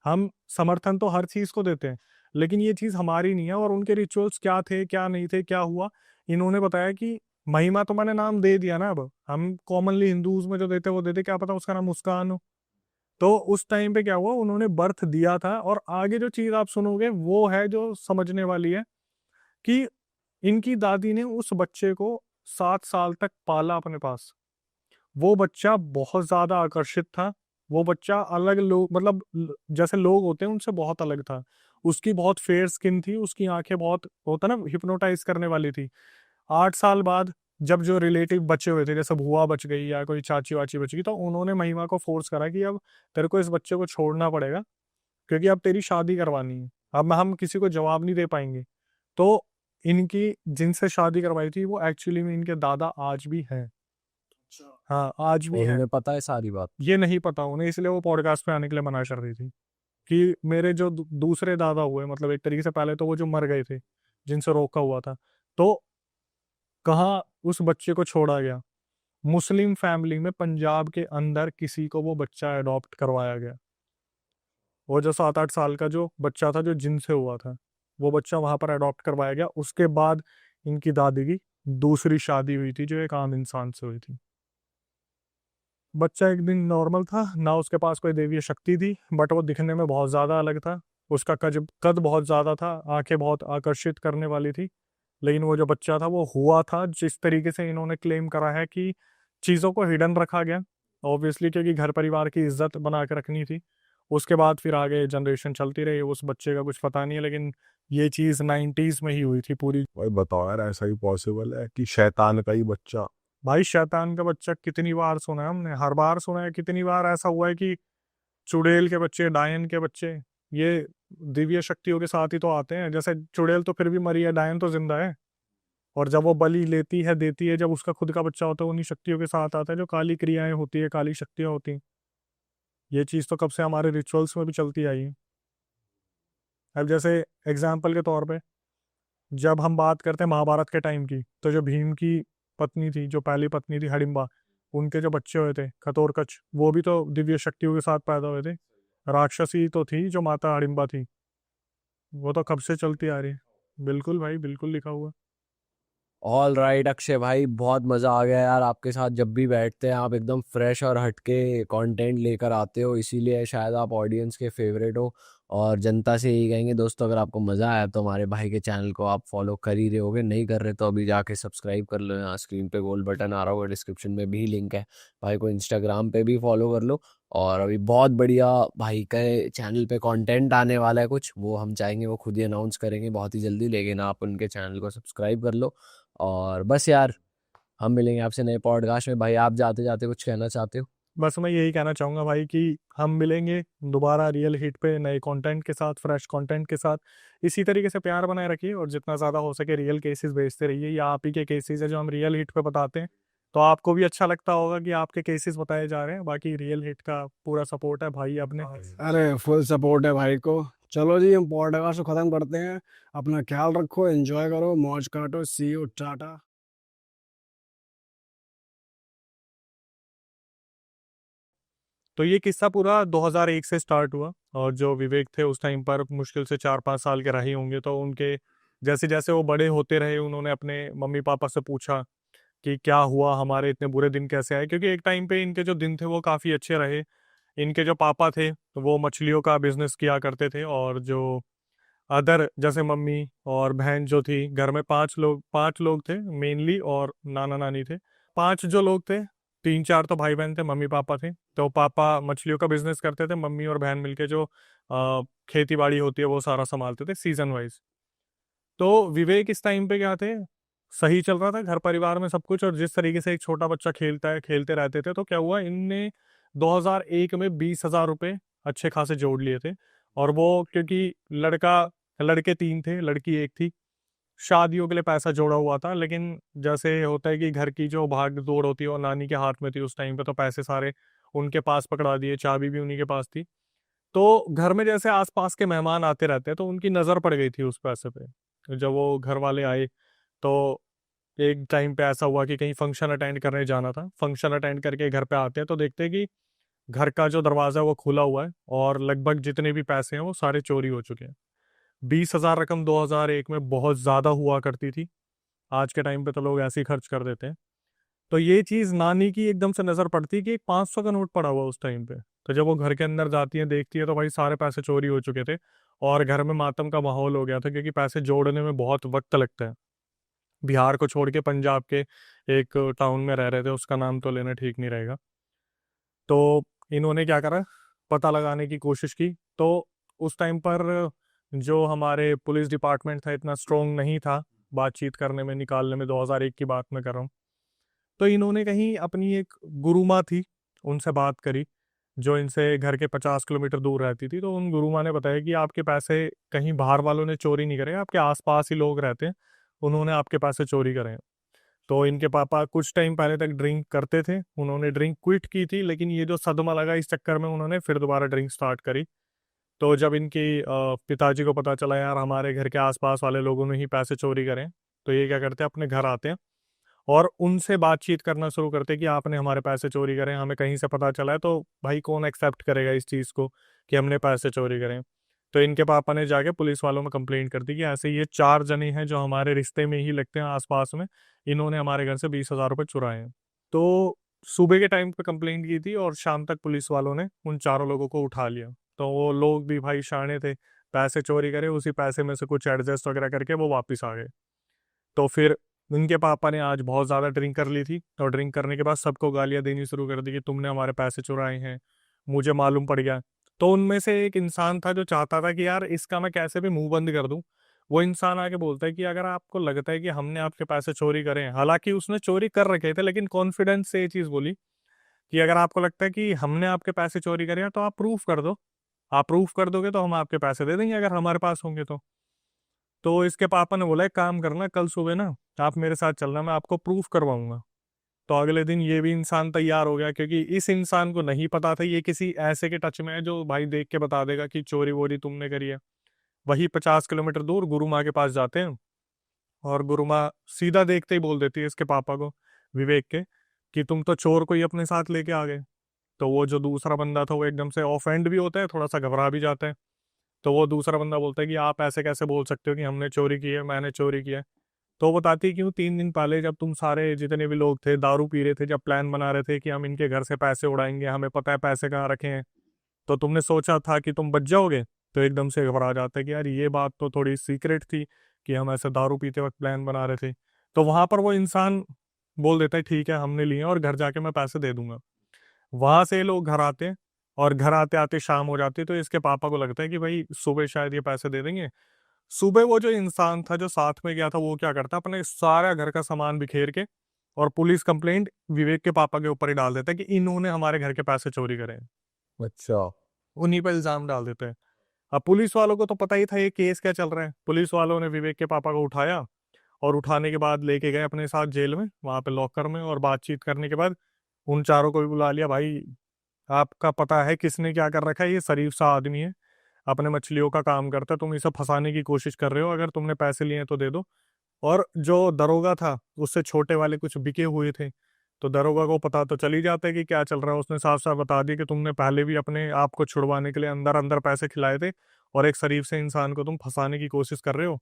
हम समर्थन तो हर चीज को देते हैं, लेकिन ये चीज हमारी नहीं है। और उनके रिचुअल्स क्या थे क्या नहीं थे क्या हुआ, इन्होंने बताया कि महिमा तो मैंने नाम दे दिया ना, अब हम कॉमनली हिंदूज में जो देते वो देते, क्या पता उसका नाम मुस्कान हो। तो उस टाइम पे क्या हुआ, उन्होंने बर्थ दिया था, और आगे जो चीज आप सुनोगे वो है जो समझने वाली है, कि इनकी दादी ने उस बच्चे को 7 साल तक पाला अपने पास। वो बच्चा बहुत ज्यादा आकर्षित था, वो बच्चा अलग लोग मतलब जैसे लोग होते हैं उनसे बहुत अलग था। उसकी बहुत फेयर स्किन थी, उसकी आंखें बहुत होता ना हिप्नोटाइज करने वाली थी। 8 साल बाद जब जो रिलेटिव बचे हुए थे, जैसे बुआ बच गई या कोई चाची वाची बच गई, तो उन्होंने महिमा को फोर्स करा कि अब तेरे को इस बच्चे को छोड़ना पड़ेगा, क्योंकि अब तेरी शादी करवानी है, अब हम किसी को जवाब नहीं दे पाएंगे। तो इनकी जिनसे शादी करवाई थी वो एक्चुअली में इनके दादा आज भी हैं। हाँ, आज भी और हैं। उन्हें पता है सारी बात? ये नहीं पता उन्हें, इसलिए वो पॉडकास्ट पे आने के लिए मना कर रही थी कि मेरे जो दूसरे दादा हुए, मतलब एक तरीके से पहले तो वो जो मर गए थे जिनसे रोका हुआ था, तो कहाँ उस बच्चे को छोड़ा गया, मुस्लिम फैमिली में पंजाब के अंदर किसी को वो बच्चा अडॉप्ट करवाया गया। वो जो 7-8 साल का जो बच्चा था जो जिनसे हुआ था, वो बच्चा वहां पर अडॉप्ट करवाया गया। उसके बाद इनकी दादी की दूसरी शादी हुई थी जो एक आम इंसान से हुई थी। बच्चा एक दिन नॉर्मल था, ना उसके पास कोई दैवीय शक्ति थी, बट वो दिखने में बहुत ज़्यादा अलग था। उसका कद बहुत ज़्यादा था, आंखें बहुत आकर्षित करने वाली थी। लेकिन वो जो बच्चा था वो हुआ था जिस तरीके से इन्होंने क्लेम करा है कि चीज़ों को हिडन रखा गया, ऑब्वियसली क्योंकि घर परिवार की इज्जत बना के रखनी थी। उसके बाद फिर आगे जनरेशन चलती रही, उस बच्चे का कुछ पता नहीं है, लेकिन ये चीज़ 90s में ही हुई थी पूरी। भाई बताओ यार, ऐसा ही पॉसिबल है कि शैतान का ही बच्चा? भाई शैतान का बच्चा कितनी बार सुना है हमने, हर बार सुना है। कितनी बार ऐसा हुआ है कि चुड़ैल के बच्चे, डायन के बच्चे, ये दिव्य शक्तियों के साथ ही तो आते हैं। जैसे चुड़ैल तो फिर भी मरी है, डायन तो जिंदा है। और जब वो बलि लेती है, देती है, जब उसका खुद का बच्चा होता है, उन्हीं शक्तियों के साथ आता है जो काली क्रियाएं होती है, काली शक्तियां होती हैं। ये चीज़ तो कब से हमारे रिचुअल्स में भी चलती आई है। अब जैसे एग्जाम्पल के तौर पे जब हम बात करते हैं महाभारत के टाइम की, तो जो भीम की पत्नी थी, जो पहली पत्नी थी हडिम्बा, उनके जो बच्चे हुए थे खतोरकच, वो भी तो दिव्य शक्तियों के साथ पैदा हुए थे। राक्षसी तो थी जो माता हडिम्बा थी, वो तो कब से चलती आ रही है। बिल्कुल भाई, बिल्कुल लिखा हुआ है। ऑल राइट अक्षय भाई, बहुत मज़ा आ गया यार आपके साथ। जब भी बैठते हैं आप एकदम फ्रेश और हटके कंटेंट लेकर आते हो, इसीलिए शायद आप ऑडियंस के फेवरेट हो। और जनता से यही कहेंगे दोस्तों, अगर आपको मज़ा आया तो हमारे भाई के चैनल को आप फॉलो कर ही रहे होगे, नहीं कर रहे तो अभी जाके सब्सक्राइब कर लो। यहाँ स्क्रीन पे गोल बटन आ रहा होगा, डिस्क्रिप्शन में भी लिंक है। भाई को इंस्टाग्राम पे भी फॉलो कर लो। और अभी बहुत बढ़िया भाई के चैनल पे कंटेंट आने वाला है कुछ, वो हम चाहेंगे वो खुद ही अनाउंस करेंगे बहुत ही जल्दी, लेकिन आप उनके चैनल को सब्सक्राइब कर लो। और बस यार, हम मिलेंगे आपसे नए पॉडकास्ट में। भाई आप जाते जाते कुछ कहना चाहते हो? बस मैं यही कहना चाहूँगा भाई कि हम मिलेंगे दोबारा रियल हिट पे, नए कंटेंट के साथ, फ्रेश कंटेंट के साथ। इसी तरीके से प्यार बनाए रखिए और जितना ज़्यादा हो सके रियल केसेस भेजते रहिए, या आप ही के केसेस है जो हम रियल हिट पे बताते हैं, तो आपको भी अच्छा लगता होगा कि आपके केसेस बताए जा रहे हैं। बाकी रियल हिट का पूरा सपोर्ट है भाई अपने। अरे फुल सपोर्ट है भाई को। चलो जी, हम पॉडकास्ट को खत्म करते हैं। अपना ख्याल रखो, एंजॉय करो, मौज काटो। सी यू, टाटा। तो ये किस्सा पूरा 2001 से स्टार्ट हुआ, और जो विवेक थे उस टाइम पर मुश्किल से 4-5 साल के रहे होंगे। तो उनके जैसे जैसे वो बड़े होते रहे, उन्होंने अपने मम्मी पापा से पूछा कि क्या हुआ, हमारे इतने बुरे दिन कैसे आए, क्योंकि एक टाइम पे इनके जो दिन थे वो काफ़ी अच्छे रहे। इनके जो पापा थे तो वो मछलियों का बिजनेस किया करते थे, और जो अदर जैसे मम्मी और बहन जो थी, घर में 5 लोग थे मेनली, और नाना नानी थे। 5 जो लोग थे, 3-4 तो भाई बहन थे, मम्मी पापा थे। तो पापा मछलियों का बिजनेस करते थे, मम्मी और बहन मिलके जो खेती बाड़ी होती है वो सारा संभालते थे सीजन वाइज। तो विवेक इस टाइम पे क्या थे, सही चल रहा था घर परिवार में सब कुछ, और जिस तरीके से एक छोटा बच्चा खेलता है, खेलते रहते थे। तो क्या हुआ, इनने 2001 में 20,000 रुपये अच्छे खासे जोड़ लिए थे। और वो क्योंकि लड़के 3 थे, लड़की 1 थी, शादियों के लिए पैसा जोड़ा हुआ था। लेकिन जैसे होता है कि घर की जो भाग दौड़ होती है, और नानी के हाथ में थी उस टाइम पे, तो पैसे सारे उनके पास पकड़ा दिए, चाबी भी उन्हीं के पास थी। तो घर में जैसे आसपास के मेहमान आते रहते हैं, तो उनकी नज़र पड़ गई थी उस पैसे पे। जब वो घर वाले आए, तो एक टाइम पे ऐसा हुआ कि कहीं फंक्शन अटेंड करने जाना था। फंक्शन अटेंड करके घर पे आते हैं तो देखते हैं कि घर का जो दरवाज़ा है वो खुला हुआ है, और लगभग जितने भी पैसे हैं वो सारे चोरी हो चुके हैं। 20,000 रकम 2001 में बहुत ज़्यादा हुआ करती थी। आज के टाइम पे तो लोग ऐसे ही खर्च कर देते हैं। तो ये चीज़ नानी की एकदम से नज़र पड़ती है कि एक 500 का नोट पड़ा हुआ उस टाइम पे। तो जब वो घर के अंदर जाती है, देखती है, तो भाई सारे पैसे चोरी हो चुके थे, और घर में मातम का माहौल हो गया था, क्योंकि पैसे जोड़ने में बहुत वक्त लगता है। बिहार को छोड़ के पंजाब के एक टाउन में रह रहे थे, उसका नाम तो लेना ठीक नहीं रहेगा। तो इन्होंने क्या करा, पता लगाने की कोशिश की। तो उस टाइम पर जो हमारे पुलिस डिपार्टमेंट था इतना स्ट्रोंग नहीं था बातचीत करने में, निकालने में। 2001 की बात मैं कर रहा हूँ। तो इन्होंने कहीं अपनी एक गुरुमाँ थी, उनसे बात करी, जो इनसे घर के 50 किलोमीटर दूर रहती थी। तो उन गुरुमाँ ने बताया कि आपके पैसे कहीं बाहर वालों ने चोरी नहीं करे, आपके आसपास ही लोग रहते हैं, उन्होंने आपके पैसे चोरी करे हैं। तो इनके पापा कुछ टाइम पहले तक ड्रिंक करते थे, उन्होंने ड्रिंक क्विट की थी, लेकिन ये जो सदमा लगा इस चक्कर में उन्होंने फिर दोबारा ड्रिंक स्टार्ट करी। तो जब इनकी पिताजी को पता चला यार हमारे घर के आसपास वाले लोगों ने ही पैसे चोरी करे हैं, तो ये क्या करते हैं, अपने घर आते हैं और उनसे बातचीत करना शुरू करते हैं कि आपने हमारे पैसे चोरी करे हैं, हमें कहीं से पता चला है। तो भाई कौन एक्सेप्ट करेगा इस चीज़ को कि हमने पैसे चोरी करे हैं। तो इनके पापा ने जाके पुलिस वालों में कंप्लेंट कर दी कि ऐसे ये 4 जने हैं जो हमारे रिश्ते में ही लगते हैं आसपास में, इन्होंने हमारे घर से 20,000 रुपये चुराए हैं। तो सुबह के टाइम पे कंप्लेंट की थी और शाम तक पुलिस वालों ने उन चारों लोगों को उठा लिया। तो वो लोग भी भाई शाणे थे, पैसे चोरी करे, उसी पैसे में से कुछ एडजस्ट वगैरह करके वो वापस आ गए। तो फिर इनके पापा ने आज बहुत ज़्यादा ड्रिंक कर ली थी और ड्रिंक करने के बाद सबको गालियाँ देनी शुरू कर दी कि तुमने हमारे पैसे चुराए हैं, मुझे मालूम पड़ गया। तो उनमें से एक इंसान था जो चाहता था कि यार इसका मैं कैसे भी मुंह बंद कर दूं। वो इंसान आके बोलता है कि अगर आपको लगता है कि हमने आपके पैसे चोरी करे हैं, हालांकि उसने चोरी कर रखे थे, लेकिन कॉन्फिडेंस से ये चीज़ बोली कि अगर आपको लगता है कि हमने आपके पैसे चोरी करे हैं तो आप प्रूफ कर दो, आप प्रूफ कर दोगे तो हम आपके पैसे दे देंगे अगर हमारे पास होंगे तो इसके पापा ने बोला एक काम करना, कल सुबह ना आप मेरे साथ चलना, मैं आपको प्रूफ करवाऊंगा। तो अगले दिन ये भी इंसान तैयार हो गया, क्योंकि इस इंसान को नहीं पता था ये किसी ऐसे के टच में है जो भाई देख के बता देगा कि चोरी वोरी तुमने करी है। वही 50 किलोमीटर दूर गुरु माँ के पास जाते हैं और गुरु माँ सीधा देखते ही बोल देती है इसके पापा को, विवेक के, कि तुम तो चोर को ही अपने साथ लेके आ गए। तो वो जो दूसरा बंदा था वो एकदम से ऑफेंड भी होता है, थोड़ा सा घबरा भी जाता है। तो वो दूसरा बंदा बोलता है कि आप ऐसे कैसे बोल सकते हो कि हमने चोरी की है, मैंने चोरी किया है। तो वो बताती है क्यों, 3 दिन पहले जब तुम सारे जितने भी लोग थे दारू पी रहे थे, जब प्लान बना रहे थे कि हम इनके घर से पैसे उड़ाएंगे, हमें पता है पैसे कहाँ रखे हैं, तो तुमने सोचा था कि तुम बच जाओगे। तो एकदम से घबरा जाता है कि यार ये बात तो थोड़ी सीक्रेट थी कि हम ऐसे दारू पीते वक्त प्लान बना रहे थे। तो वहां पर वो इंसान बोल देता है ठीक है हमने लिए और घर जाके मैं पैसे दे दूंगा। वहां से ये लोग घर आते हैं और घर आते आते शाम हो जाती है। तो इसके पापा को लगता है कि भाई सुबह शायद ये पैसे दे देंगे। सुबह वो जो इंसान था जो साथ में गया था वो क्या करता है, अपने सारा घर का सामान बिखेर के और पुलिस कंप्लेंट विवेक के पापा के ऊपर ही डाल देता है कि इन्होंने हमारे घर के पैसे चोरी करे हैं। अच्छा। उन्हीं पर इल्जाम डाल देते हैं। अब पुलिस वालों को तो पता ही था ये केस क्या चल रहा है। पुलिस वालों ने विवेक के पापा को उठाया और उठाने के बाद लेके गए अपने साथ जेल में, वहां पे लॉकर में, और बातचीत करने के बाद उन चारों को भी बुला लिया। भाई आपका पता है किसने क्या कर रखा है, ये शरीफ सा आदमी है, अपने मछलियों का काम करता है, तुम इसे फंसाने की कोशिश कर रहे हो, अगर तुमने पैसे लिए हैं तो दे दो। और जो दरोगा था उससे छोटे वाले कुछ बिके हुए थे, तो दरोगा को पता तो चल ही जाता है कि क्या चल रहा है। उसने साफ साफ बता दिया कि तुमने पहले भी अपने आप को छुड़वाने के लिए अंदर अंदर पैसे खिलाए थे और एक शरीफ से इंसान को तुम फंसाने की कोशिश कर रहे हो,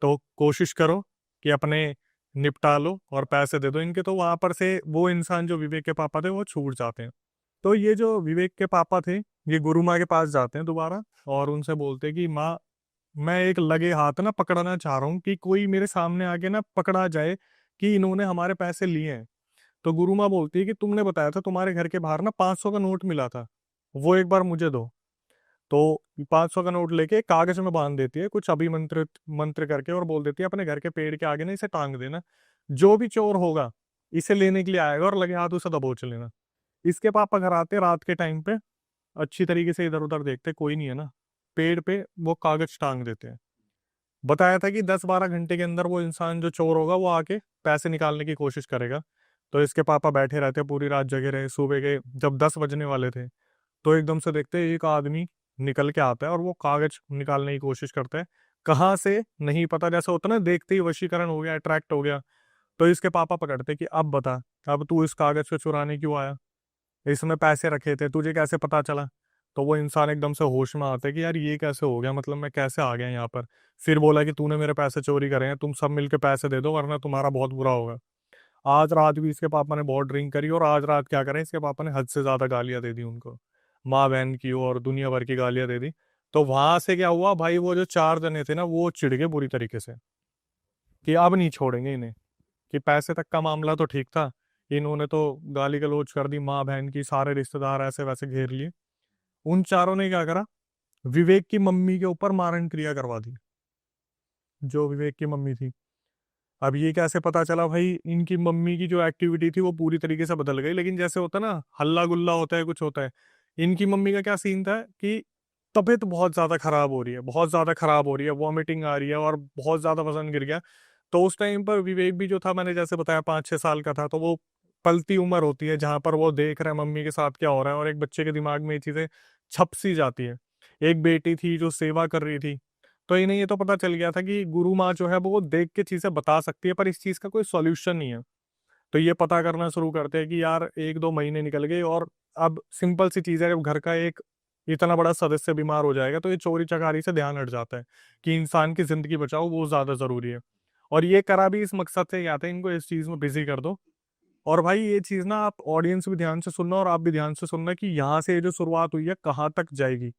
तो कोशिश करो कि अपने निपटा लो और पैसे दे दो इनके। तो वहां पर से वो इंसान जो विवेक के पापा थे वो छूट जाते हैं। तो ये जो विवेक के पापा थे ये गुरु माँ के पास जाते हैं दोबारा और उनसे बोलते हैं कि माँ मैं एक लगे हाथ ना पकड़ना चाह रहा हूँ, कि कोई मेरे सामने आके ना पकड़ा जाए कि इन्होंने हमारे पैसे लिए हैं। तो गुरु माँ बोलती है कि तुमने बताया था तुम्हारे घर के बाहर ना 500 का नोट मिला था, वो एक बार मुझे दो। तो 500 का नोट लेके कागज में बांध देती है कुछ अभिमंत्रित मंत्र करके और बोल देती है अपने घर के पेड़ के आगे ना इसे टांग देना, जो भी चोर होगा इसे लेने के लिए आएगा और लगे हाथ उसे दबोच लेना। इसके पापा घर आते रात के टाइम पे, अच्छी तरीके से इधर उधर देखते कोई नहीं है ना, पेड़ पे वो कागज टांग देते हैं। बताया था कि 10-12 घंटे के अंदर वो इंसान जो चोर होगा वो आके पैसे निकालने की कोशिश करेगा। तो इसके पापा बैठे रहते, पूरी रात जगे रहे। सुबह के जब 10 बजने वाले थे तो एकदम से देखते एक आदमी निकल के आता है और वो कागज निकालने की कोशिश करता है। कहाँ से नहीं पता, जैसे होता ना देखते ही वशीकरण हो गया, अट्रैक्ट हो गया। तो इसके पापा पकड़ते कि अब बता, अब तू इस कागज को चुराने क्यों आया, इसमें पैसे रखे थे, तुझे कैसे पता चला। तो वो इंसान एकदम से होश में आता है कि यार ये कैसे हो गया, मतलब मैं कैसे आ गया यहाँ पर। फिर बोला कि तूने मेरे पैसे चोरी करे हैं, तुम सब मिलके पैसे दे दो वरना तुम्हारा बहुत बुरा होगा। आज रात भी इसके पापा ने बहुत ड्रिंक करी और आज रात क्या करें, इसके पापा ने हद से ज्यादा गालियां दे दी उनको, माँ बहन की और दुनिया भर की गालियां दे दी। तो वहां से क्या हुआ भाई, वो जो 4 जने थे ना वो चिढ़ गए बुरी तरीके से कि अब नहीं छोड़ेंगे इन्हें, कि पैसे तक का मामला तो ठीक था, इन्होंने तो गाली गलौज कर दी, माँ बहन की, सारे रिश्तेदार ऐसे वैसे घेर लिए। उन चारों ने क्या करा, विवेक की मम्मी के ऊपर मारण क्रिया करवा दी, जो विवेक की मम्मी थी। अब ये कैसे पता चला भाई, इनकी मम्मी की जो एक्टिविटी थी वो पूरी तरीके से बदल गई। लेकिन जैसे होता है ना, हल्ला गुल्ला होता है, कुछ होता है, इनकी मम्मी का क्या सीन था कि तबीयत बहुत ज्यादा खराब हो रही है, बहुत ज्यादा खराब हो रही है, वॉमिटिंग आ रही है और बहुत ज्यादा वजन गिर गया। तो उस टाइम पर विवेक भी जो था, मैंने जैसे बताया 5-6 साल का था, तो वो पलती उम्र होती है जहां पर वो देख रहा है मम्मी के साथ क्या हो रहा है, और एक बच्चे के दिमाग में ये चीजें छप सी जाती है। एक बेटी थी जो सेवा कर रही थी, तो इन्हें ये तो पता चल गया था कि गुरु माँ जो है वो देख के चीजें बता सकती है, पर इस चीज का कोई सॉल्यूशन नहीं है। तो ये पता करना शुरू करते हैं कि यार 1-2 महीने निकल गए, और अब सिंपल सी चीज है, जब घर का एक इतना बड़ा सदस्य बीमार हो जाएगा तो ये चोरी चकारी से ध्यान हट जाता है कि इंसान की जिंदगी बचाओ, वो ज्यादा जरूरी है। और ये करा भी इस मकसद से या था, इनको इस चीज में बिजी कर दो। और भाई ये चीज ना, आप ऑडियंस भी ध्यान से सुनना और आप भी ध्यान से सुनना कि यहाँ से ये जो शुरुआत हुई है कहाँ तक जाएगी।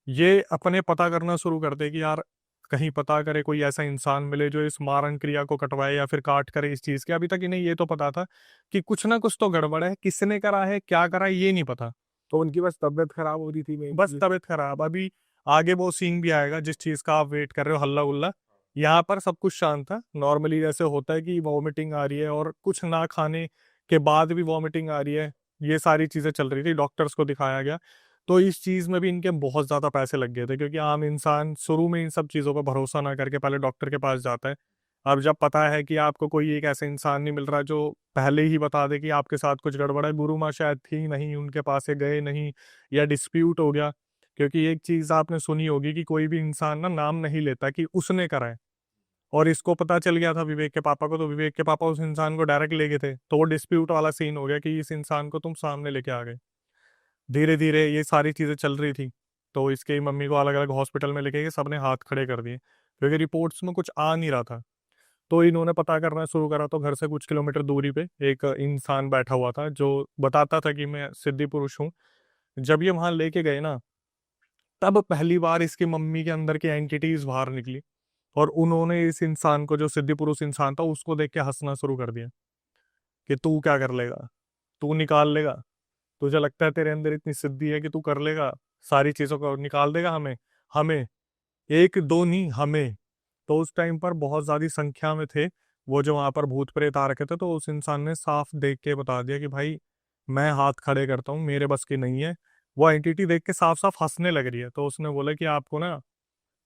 ये अपने पता करना शुरू कर दे कि यार कहीं पता करे कोई ऐसा इंसान मिले जो इस मारण क्रिया को कटवाए या फिर काट करे इस चीज के। अभी तक इन्हें ये तो पता था कि कुछ ना कुछ तो गड़बड़ है, किसने करा है, क्या करा है, ये नहीं पता। तो उनकी बस तबीयत खराब हो रही थी बस मेन। तबीयत खराब। अभी आगे वो सीन भी आएगा जिस चीज का आप वेट कर रहे हो, हल्ला गुल्ला। यहाँ पर सब कुछ शांत था, नॉर्मली जैसे होता है कि वॉमिटिंग आ रही है और कुछ ना खाने के बाद भी वॉमिटिंग आ रही है, ये सारी चीजें चल रही थी, डॉक्टर्स को दिखाया गया। तो इस चीज में भी इनके बहुत ज्यादा पैसे लग गए थे, क्योंकि आम इंसान शुरू में इन सब चीजों पर भरोसा ना करके पहले डॉक्टर के पास जाता है। अब जब पता है कि आपको कोई एक ऐसा इंसान नहीं मिल रहा जो पहले ही बता दे कि आपके साथ कुछ गड़बड़ है, गुरु माँ शायद थी नहीं, उनके पास से गए नहीं, या डिस्प्यूट हो गया। क्योंकि एक चीज आपने सुनी होगी कि कोई भी इंसान ना नाम नहीं लेता कि उसने करा है। और इसको पता चल गया था विवेक के पापा को, तो विवेक के पापा उस इंसान को डायरेक्ट ले गए थे, तो वो डिस्प्यूट वाला सीन हो गया कि इस इंसान को तुम सामने लेके आ गए। धीरे धीरे ये सारी चीजें चल रही थी, तो इसके मम्मी को अलग अलग हॉस्पिटल में लेके गए, सबने हाथ खड़े कर दिए क्योंकि रिपोर्ट्स में कुछ आ नहीं रहा था। तो इन्होंने पता करना शुरू करा, तो घर से कुछ किलोमीटर दूरी पे एक इंसान बैठा हुआ था जो बताता था कि मैं सिद्धि पुरुष हूँ। जब ये वहां लेके गए ना, तब पहली बार इसकी मम्मी के अंदर की एंटिटीज बाहर निकली, और उन्होंने इस इंसान को, जो सिद्धि पुरुष इंसान था, उसको देख के हंसना शुरू कर दिया कि तू क्या कर लेगा, तू निकाल लेगा, तुझे लगता है तेरे अंदर इतनी सिद्धि है कि तू कर लेगा, सारी चीजों को निकाल देगा, हमें हमें एक दो नहीं, हमें। तो उस टाइम पर बहुत ज्यादा संख्या में थे वो जो वहां पर भूत प्रेत आ रखे थे, तो उस इंसान ने साफ देख के बता दिया कि भाई मैं हाथ खड़े करता हूँ, मेरे बस की नहीं है। वो एंटिटी देख के साफ साफ हंसने लग रही है, तो उसने बोला कि आपको ना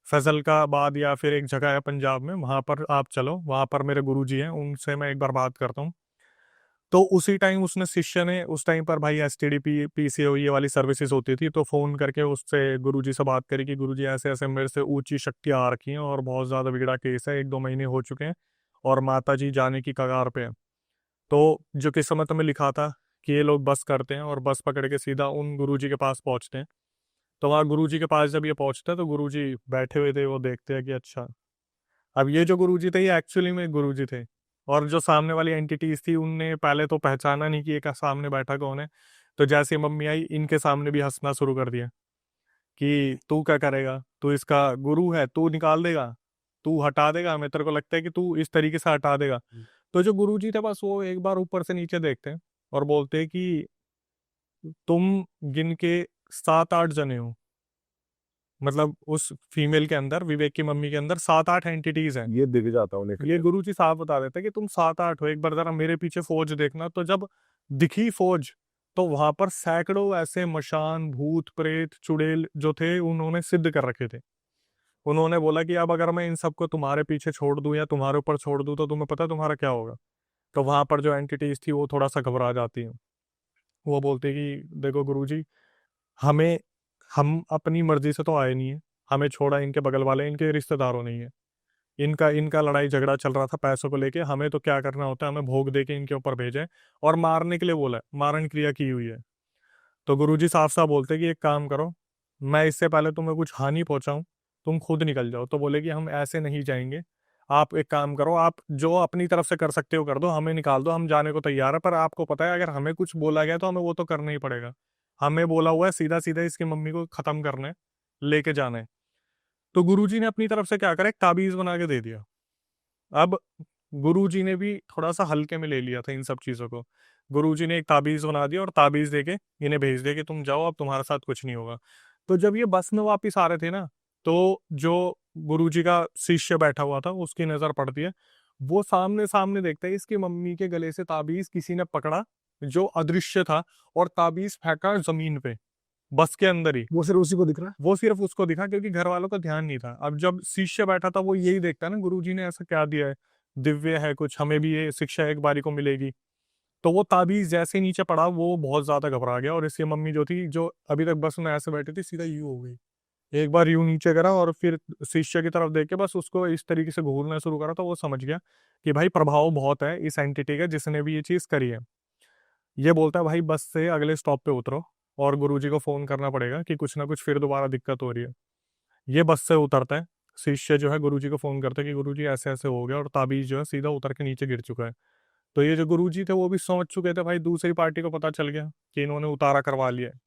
फैजलकाबाद या फिर एक जगह है पंजाब में, वहां पर आप चलो, वहां पर मेरे गुरुजी हैं, उनसे मैं एक बार बात करता हूँ। तो उसी टाइम उसने, शिष्य ने, उस टाइम पर भाई एसटीडी पीसीओ ये वाली सर्विसेज होती थी, तो फोन करके उससे, गुरुजी से बात करी कि गुरुजी ऐसे ऐसे मेरे से ऊंची शक्तियां आ रखी हैं और बहुत ज्यादा बिगड़ा केस है, 1-2 महीने हो चुके हैं और माता जी जाने की कगार पे है। तो जो किस्मत में लिखा था कि ये लोग बस करते हैं और बस पकड़ के सीधा उन गुरुजी के पास पहुंचते हैं। तो वहाँ गुरुजी के पास जब ये पहुंचते हैं तो गुरुजी बैठे हुए थे, वो देखते हैं कि अच्छा, अब ये जो गुरुजी थे ये एक्चुअली में गुरुजी थे। और जो सामने वाली एंटिटीज थी उनने पहले तो पहचाना नहीं कि एक सामने बैठा कौन है। तो जैसे मम्मी आई, इनके सामने भी हंसना शुरू कर दिया कि तू क्या करेगा, तू इसका गुरु है, तू निकाल देगा, तू हटा देगा, मैं तेरे को लगता है कि तू इस तरीके से हटा देगा। तो जो गुरुजी थे बस वो एक बार ऊपर से नीचे देखते हैं और बोलते हैं कि तुम गिन के 7-8 जने हो। मतलब उस फीमेल के अंदर, विवेक की मम्मी के अंदर 7-8 एंटिटीज हैं। ये दिख जाता है उन्हें। ये गुरुजी साहब बता देते हैं कि तुम 7-8 हो, एक बार जरा मेरे पीछे फौज देखना। तो जब दिखी फौज, तो वहां पर सैकड़ों ऐसे मशान, भूत प्रेत, चुड़ैल जो थे उन्होंने सिद्ध कर रखे थे। उन्होंने बोला कि अब अगर मैं इन सबको तुम्हारे पीछे छोड़ दूं या तुम्हारे ऊपर छोड़ दूं तो तुम्हें पता है तुम्हारा क्या होगा। तो वहां पर जो एंटिटीज थी वो थोड़ा सा घबरा जाती हैं। वो बोलते कि देखो गुरुजी, हमें, हम अपनी मर्जी से तो आए नहीं है, हमें छोड़ा इनके बगल वाले, इनके रिश्तेदारों नहीं है, इनका इनका लड़ाई झगड़ा चल रहा था पैसों को लेके, हमें तो क्या करना होता है, हमें भोग दे के इनके ऊपर भेजे और मारने के लिए बोला है, मारण क्रिया की हुई है। तो गुरुजी साफ साफ बोलते कि एक काम करो, मैं इससे पहले तुम्हें कुछ हानि पहुंचाऊं, तुम खुद निकल जाओ। तो बोले कि हम ऐसे नहीं जाएंगे, आप एक काम करो, आप जो अपनी तरफ से कर सकते हो कर दो, हमें निकाल दो, हम जाने को तैयार है, पर आपको पता है अगर हमें कुछ बोला गया तो हमें वो तो करना ही पड़ेगा। हमें बोला हुआ है सीधा सीधा इसकी मम्मी को खत्म करना है, लेके जाना है। तो गुरुजी ने अपनी तरफ से क्या करा, एक ताबीज बना के दे दिया। अब गुरुजी ने भी थोड़ा सा हल्के में ले लिया था इन सब चीजों को। गुरुजी ने एक ताबीज बना दिया और ताबीज देके इन्हें भेज दिया कि तुम जाओ, अब तुम्हारे साथ कुछ नहीं होगा। तो जब ये बस में वापिस आ रहे थे ना, तो जो गुरुजी का शिष्य बैठा हुआ था उसकी नजर पड़ती है। वो सामने सामने देखता है इसकी मम्मी के गले से ताबीज किसी ने पकड़ा जो अदृश्य था, और ताबीज फेंका जमीन पे, बस के अंदर ही। वो सिर्फ उसी को दिख रहा है। वो सिर्फ उसको दिखा क्योंकि घर वालों का ध्यान नहीं था। अब जब शिष्य बैठा था वो यही देखता है ना, गुरुजी ने ऐसा क्या दिया है, दिव्य है कुछ, हमें भी ये शिक्षा एक बारी को मिलेगी। तो वो ताबीज जैसे ही नीचे पड़ा वो बहुत ज्यादा घबरा गया, और इसकी मम्मी जो थी, जो अभी तक बस में ऐसे बैठी थी, सीधा यूं हो गई। एक बार यूं नीचे करा और फिर शिष्य की तरफ देख के बस उसको इस तरीके से घूरना शुरू करा, तो वो समझ गया कि भाई प्रभाव बहुत है इस एंटिटी का जिसने भी ये चीज करी है। ये बोलता है भाई बस से अगले स्टॉप पे उतरो और गुरुजी को फोन करना पड़ेगा कि कुछ ना कुछ फिर दोबारा दिक्कत हो रही है। ये बस से उतरता है, शिष्य जो है गुरुजी को फोन करता है कि गुरुजी ऐसे ऐसे हो गया, और ताबीज जो है सीधा उतर के नीचे गिर चुका है। तो ये जो गुरुजी थे वो भी समझ चुके थे, भाई दूसरी पार्टी को पता चल गया कि इन्होंने उतारा करवा लिया है।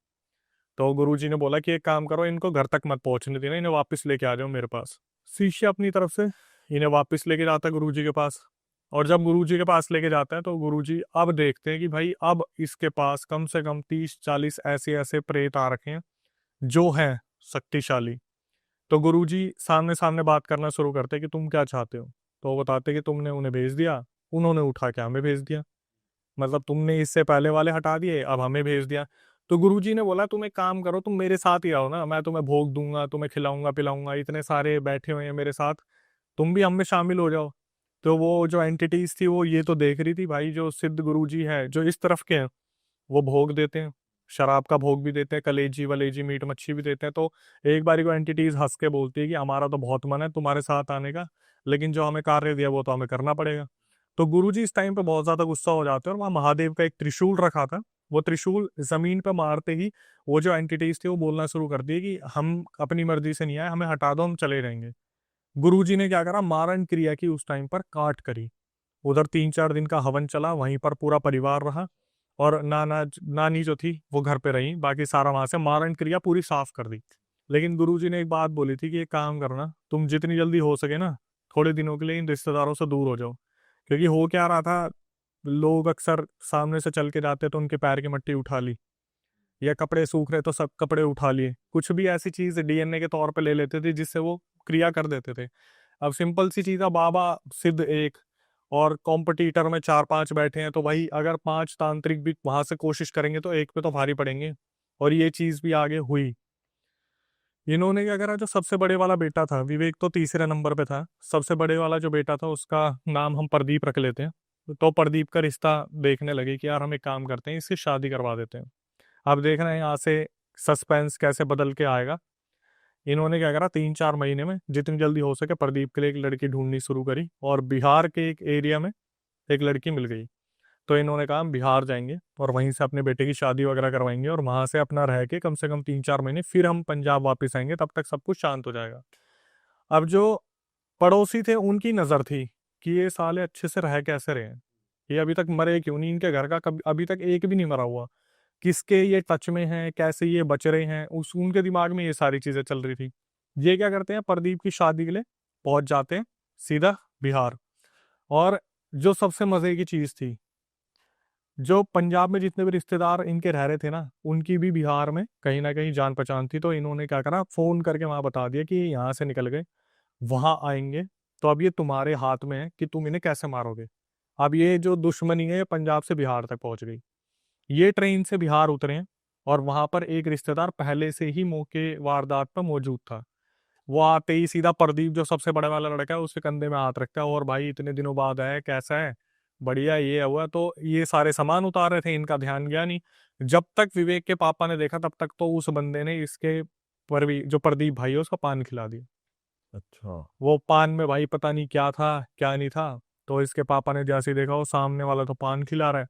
तो गुरुजी ने बोला कि एक काम करो, इनको घर तक मत पहुंचने देना, इन्हें वापस लेके आ जाओ मेरे पास। शिष्य अपनी तरफ से इन्हें वापस लेके जाता है गुरुजी के पास, और जब गुरुजी के पास लेके जाता है तो गुरुजी अब देखते हैं कि भाई अब इसके पास कम से कम 30-40 ऐसे ऐसे प्रेत आ रखे हैं जो हैं शक्तिशाली। तो गुरुजी सामने सामने बात करना शुरू करते हैं कि तुम क्या चाहते हो। तो वो बताते हैं कि तुमने उन्हें भेज दिया, उन्होंने उठा के हमें भेज दिया, मतलब तुमने इससे पहले वाले हटा दिए, अब हमें भेज दिया। तो गुरुजी ने बोला तुम एक काम करो, तुम मेरे साथ ही रहो ना, मैं तुम्हें भोग दूंगा, तुम्हें खिलाऊंगा पिलाऊंगा, इतने सारे बैठे हुए हैं मेरे साथ, तुम भी हम में शामिल हो जाओ। तो वो जो एंटिटीज थी वो ये तो देख रही थी भाई जो सिद्ध गुरुजी है जो इस तरफ के हैं वो भोग देते हैं, शराब का भोग भी देते हैं, कलेजी वलेजी मीट मच्छी भी देते हैं। तो एक बारी को एंटिटीज हंस के बोलती है कि हमारा तो बहुत मन है तुम्हारे साथ आने का, लेकिन जो हमें कार्य दिया वो तो हमें करना पड़ेगा। तो गुरुजी इस टाइम पे बहुत ज्यादा गुस्सा हो जाते हैं, और वहाँ महादेव का एक त्रिशूल रखा था, वो त्रिशूल जमीन पे मारते ही वो जो एंटिटीज थी वो बोलना शुरू कर दी कि हम अपनी मर्जी से नहीं आए, हमें हटा दो, हम चले जाएंगे। गुरुजी ने क्या करा, मारण क्रिया की उस टाइम पर काट करी। उधर 3-4 दिन का हवन चला, वहीं पर पूरा परिवार रहा, और नानी जो थी वो घर पे रही, बाकी सारा वहां से मारण क्रिया पूरी साफ कर दी। लेकिन गुरुजी ने एक बात बोली थी कि एक काम करना, तुम जितनी जल्दी हो सके ना थोड़े दिनों के लिए इन रिश्तेदारों से दूर हो जाओ। क्योंकि हो क्या रहा था, लोग अक्सर सामने से चल के जाते तो उनके पैर की मिट्टी उठा ली, या कपड़े सूख रहे तो सब कपड़े उठा लिए, कुछ भी ऐसी चीज डीएनए के तौर पे ले लेते थे जिससे वो क्रिया कर देते थे। अब सिंपल सी चीज है, बाबा सिद्ध एक और कॉम्पिटिटर में 4-5 बैठे हैं, तो भाई अगर 5 तांत्रिक भी वहां से कोशिश करेंगे तो एक पे तो भारी पड़ेंगे, और ये चीज भी आगे हुई। इन्होंने क्या करा, जो सबसे बड़े वाला बेटा था, विवेक तो तीसरे नंबर पे था, सबसे बड़े वाला जो बेटा था उसका नाम हम प्रदीप रख लेते हैं। तो प्रदीप का रिश्ता देखने लगे कि यार हम एक काम करते हैं इसकी शादी करवा देते हैं। अब देख रहे हैं यहाँ से सस्पेंस कैसे बदल के आएगा। इन्होंने क्या करा, 3-4 महीने में जितनी जल्दी हो सके प्रदीप के लिए एक लड़की ढूंढनी शुरू करी, और बिहार के एक एरिया में एक लड़की मिल गई। तो इन्होंने कहा हम बिहार जाएंगे और वहीं से अपने बेटे की शादी वगैरह करवाएंगे, और वहां से अपना रह के कम से कम 3-4 महीने फिर हम पंजाब वापस आएंगे, तब तक सब कुछ शांत हो जाएगा। अब जो पड़ोसी थे उनकी नजर थी कि ये साले अच्छे से रह कैसे रहे हैं, ये अभी तक मरे क्यों नहीं, इनके घर का कभी अभी तक एक भी नहीं मरा हुआ, किसके ये टच में हैं, कैसे ये बच रहे हैं, उस उनके दिमाग में ये सारी चीजें चल रही थी। ये क्या करते हैं, प्रदीप की शादी के लिए पहुंच जाते हैं सीधा बिहार। और जो सबसे मजे की चीज थी, जो पंजाब में जितने भी रिश्तेदार इनके रह रहे थे ना, उनकी भी बिहार में कहीं ना कहीं जान पहचान थी। तो इन्होंने क्या करा, फोन करके वहां बता दिया कि यहाँ से निकल गए, वहां आएंगे, तो अब ये तुम्हारे हाथ में है कि तुम इन्हें कैसे मारोगे। अब ये जो दुश्मनी है ये पंजाब से बिहार तक पहुंच गई। ये ट्रेन से बिहार उतरे हैं, और वहां पर एक रिश्तेदार पहले से ही मौके वारदात पर मौजूद था। वो आते ही सीधा प्रदीप जो सबसे बड़ा वाला लड़का है उसके कंधे में हाथ रखता है, और भाई इतने दिनों बाद आया, कैसा है, बढ़िया, ये हुआ। तो ये सारे सामान उतार रहे थे, इनका ध्यान गया नहीं। जब तक विवेक के पापा ने देखा तब तक तो उस बंदे ने इसके जो प्रदीप भाई है उसका पान खिला दिया। अच्छा। वो पान में भाई पता नहीं क्या था क्या नहीं था। तो इसके पापा ने जैसे ही देखा वो सामने वाला तो पान खिला रहा है,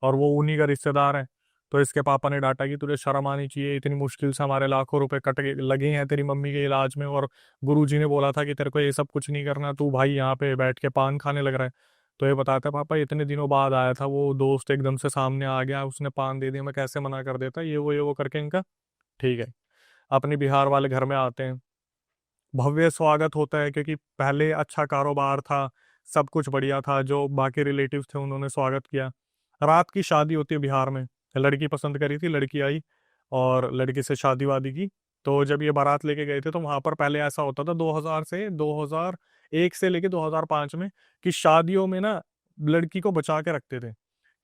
और वो उन्हीं का रिश्तेदार है। तो इसके पापा ने डांटा कि तुझे शर्म आनी चाहिए, इतनी मुश्किल से हमारे लाखों रुपए कट के लगे हैं तेरी मम्मी के इलाज में, और गुरुजी ने बोला था कि तेरे को ये सब कुछ नहीं करना, तू भाई यहाँ पे बैठ के पान खाने लग रहा है। तो ये बताता है पापा इतने दिनों बाद आया था, वो दोस्त एकदम से सामने आ गया, उसने पान दे दिया, मैं कैसे मना कर देता, ये वो करके इनका ठीक है। अपने बिहार वाले घर में आते हैं, भव्य स्वागत होता है क्योंकि पहले अच्छा कारोबार था, सब कुछ बढ़िया था, जो बाकी रिलेटिव्स थे उन्होंने स्वागत किया। रात की शादी होती है बिहार में, लड़की पसंद करी थी, लड़की आई और लड़की से शादी वादी की। तो जब ये बारात लेके गए थे तो वहां पर पहले ऐसा होता था 2000 से 2000 1 से लेके 2005 में, कि शादियों में ना लड़की को बचा के रखते थे,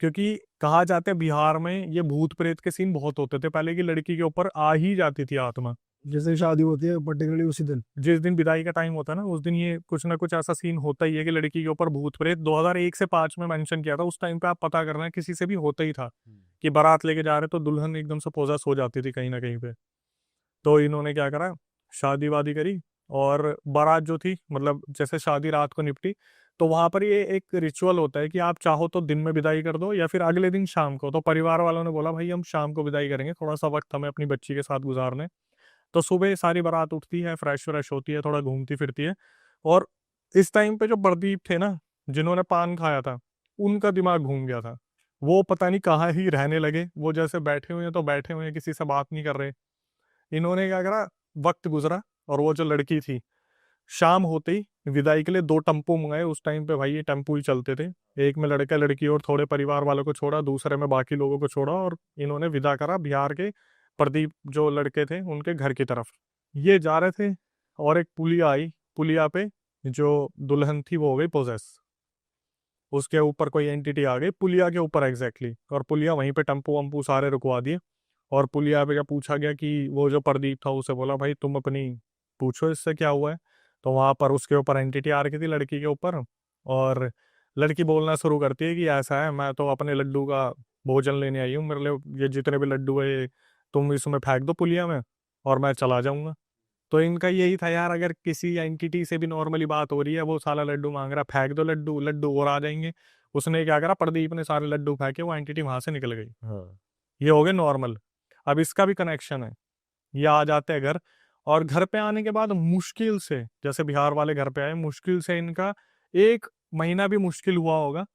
क्योंकि कहा जाता है बिहार में ये भूत प्रेत के सीन बहुत होते थे पहले, की लड़की के ऊपर आ ही जाती थी आत्मा। जैसे शादी होती है पर्टिकुलरली उसी दिन। जिस दिन विदाई का टाइम होता है ना, उस दिन ये कुछ ना कुछ ऐसा सीन होता ही है कि लड़की के ऊपर भूत प्रेत 2001 से 5 में मेंशन किया था। उस टाइम पे आप पता करना, किसी से भी होता ही था कि बारात लेके जा रहे तो दुल्हन एकदम से पोजेस हो जाती थी कहीं ना कहीं पे। तो इन्होंने क्या करा, शादी वादी करी, और बारात जो थी, मतलब जैसे शादी रात को निपटी, तो वहां पर ये एक रिचुअल होता है कि आप चाहो तो दिन में विदाई कर दो या फिर अगले दिन शाम को। तो परिवार वालों ने बोला भाई हम शाम को विदाई करेंगे, थोड़ा सा वक्त हमें अपनी बच्ची के साथ गुजारने। तो सुबह सारी बारात उठती है, फ्रेश व्रेश होती है, थोड़ा घूमती फिरती है, और इस टाइम पे जो प्रदीप थे ना, जिन्होंने पान खाया था, उनका दिमाग घूम गया था। वो पता नहीं कहाँ ही रहने लगे, वो जैसे बैठे हुए हैं तो बैठे हुए हैं, किसी से बात नहीं कर रहे। इन्होंने क्या करा, वक्त गुजरा, और वो जो लड़की थी, शाम होते ही विदाई के लिए 2 टेम्पो मंगाए। उस टाइम पे भाई ये टेम्पो ही चलते थे, एक में लड़का लड़की और थोड़े परिवार वालों को छोड़ा, दूसरे में बाकी लोगों को छोड़ा, और इन्होंने विदा करा बिहार के प्रदीप जो लड़के थे उनके घर की तरफ। ये जा रहे थे, और एक पुलिया आई, पुलिया पे जो दुल्हन थी वो हो गई पोजेस, उसके ऊपर कोई एंटिटी आ गई पुलिया के ऊपर एग्जैक्टली, और पुलिया वहीं पे टेम्पो वम्पू सारे रुकवा दिए। और पुलिया पे क्या पूछा गया कि वो जो प्रदीप था, उसे बोला भाई तुम अपनी पूछो इससे क्या हुआ है। तो वहां पर उसके ऊपर एंटिटी आ रखी थी लड़की के ऊपर, और लड़की बोलना शुरू करती है कि ऐसा है, मैं तो अपने लड्डू का भोजन लेने आई हूँ, मेरे लिए ये जितने भी लड्डू है ये तुम इसमें फेंक दो पुलिया में, और मैं चला जाऊंगा। तो इनका यही था यार, अगर किसी एंटिटी से भी नॉर्मली बात हो रही है, वो साला लड्डू मांग रहा, फेंक दो लड्डू, लड्डू और आ जाएंगे। उसने क्या करा, प्रदीप ने सारे लड्डू फेंके, वो एंटिटी वहां से निकल गई। हाँ। ये हो गए नॉर्मल। अब इसका भी कनेक्शन है, ये आ जाते हैं घर, और घर पे आने के बाद मुश्किल से, जैसे बिहार वाले घर पे आए, मुश्किल से इनका 1 महीना भी मुश्किल हुआ होगा।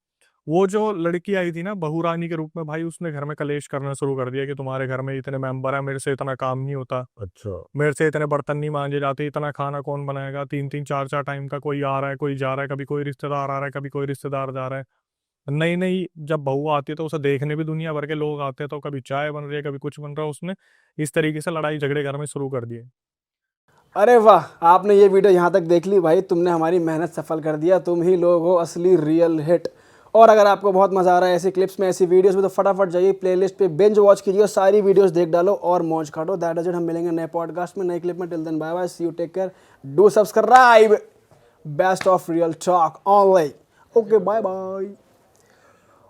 वो जो लड़की आई थी ना बहू रानी के रूप में, भाई उसने घर में कलेश करना शुरू कर दिया कि तुम्हारे घर में इतने मेंबर है, मेरे से इतना काम नहीं होता, अच्छा। मेरे से इतने बर्तन नहीं मांजे जाते, इतना खाना कौन बनाएगा, 3-3 4-4 टाइम का कोई आ रहा है कोई जा रहा है, कभी कोई रिश्तेदार आ रहा है कभी कोई रिश्तेदार जा रहा है। नई नई जब बहू आती है तो उसे देखने भी दुनिया भर के लोग आते हैं, तो कभी चाय बन रही है कभी कुछ बन रहा है। उसने इस तरीके से लड़ाई झगड़े घर में शुरू कर दिए। अरे वाह, आपने ये वीडियो यहाँ तक देख ली भाई, तुमने हमारी मेहनत सफल कर दिया। तुम ही लोग हो असली रियल हिट। और अगर आपको बहुत मजा आ रहा है ऐसी क्लिप्स में, ऐसी वीडियोस में, तो फटाफट जाइए प्लेलिस्ट पे, बिंज वॉच कीजिए, सारी वीडियोस देख डालो और मौज काटो। That is it. हम मिलेंगे नए पॉडकास्ट में, नए क्लिप में। Till then bye bye, see you, take care, do subscribe. Best of Real Talk online. Okay, bye bye.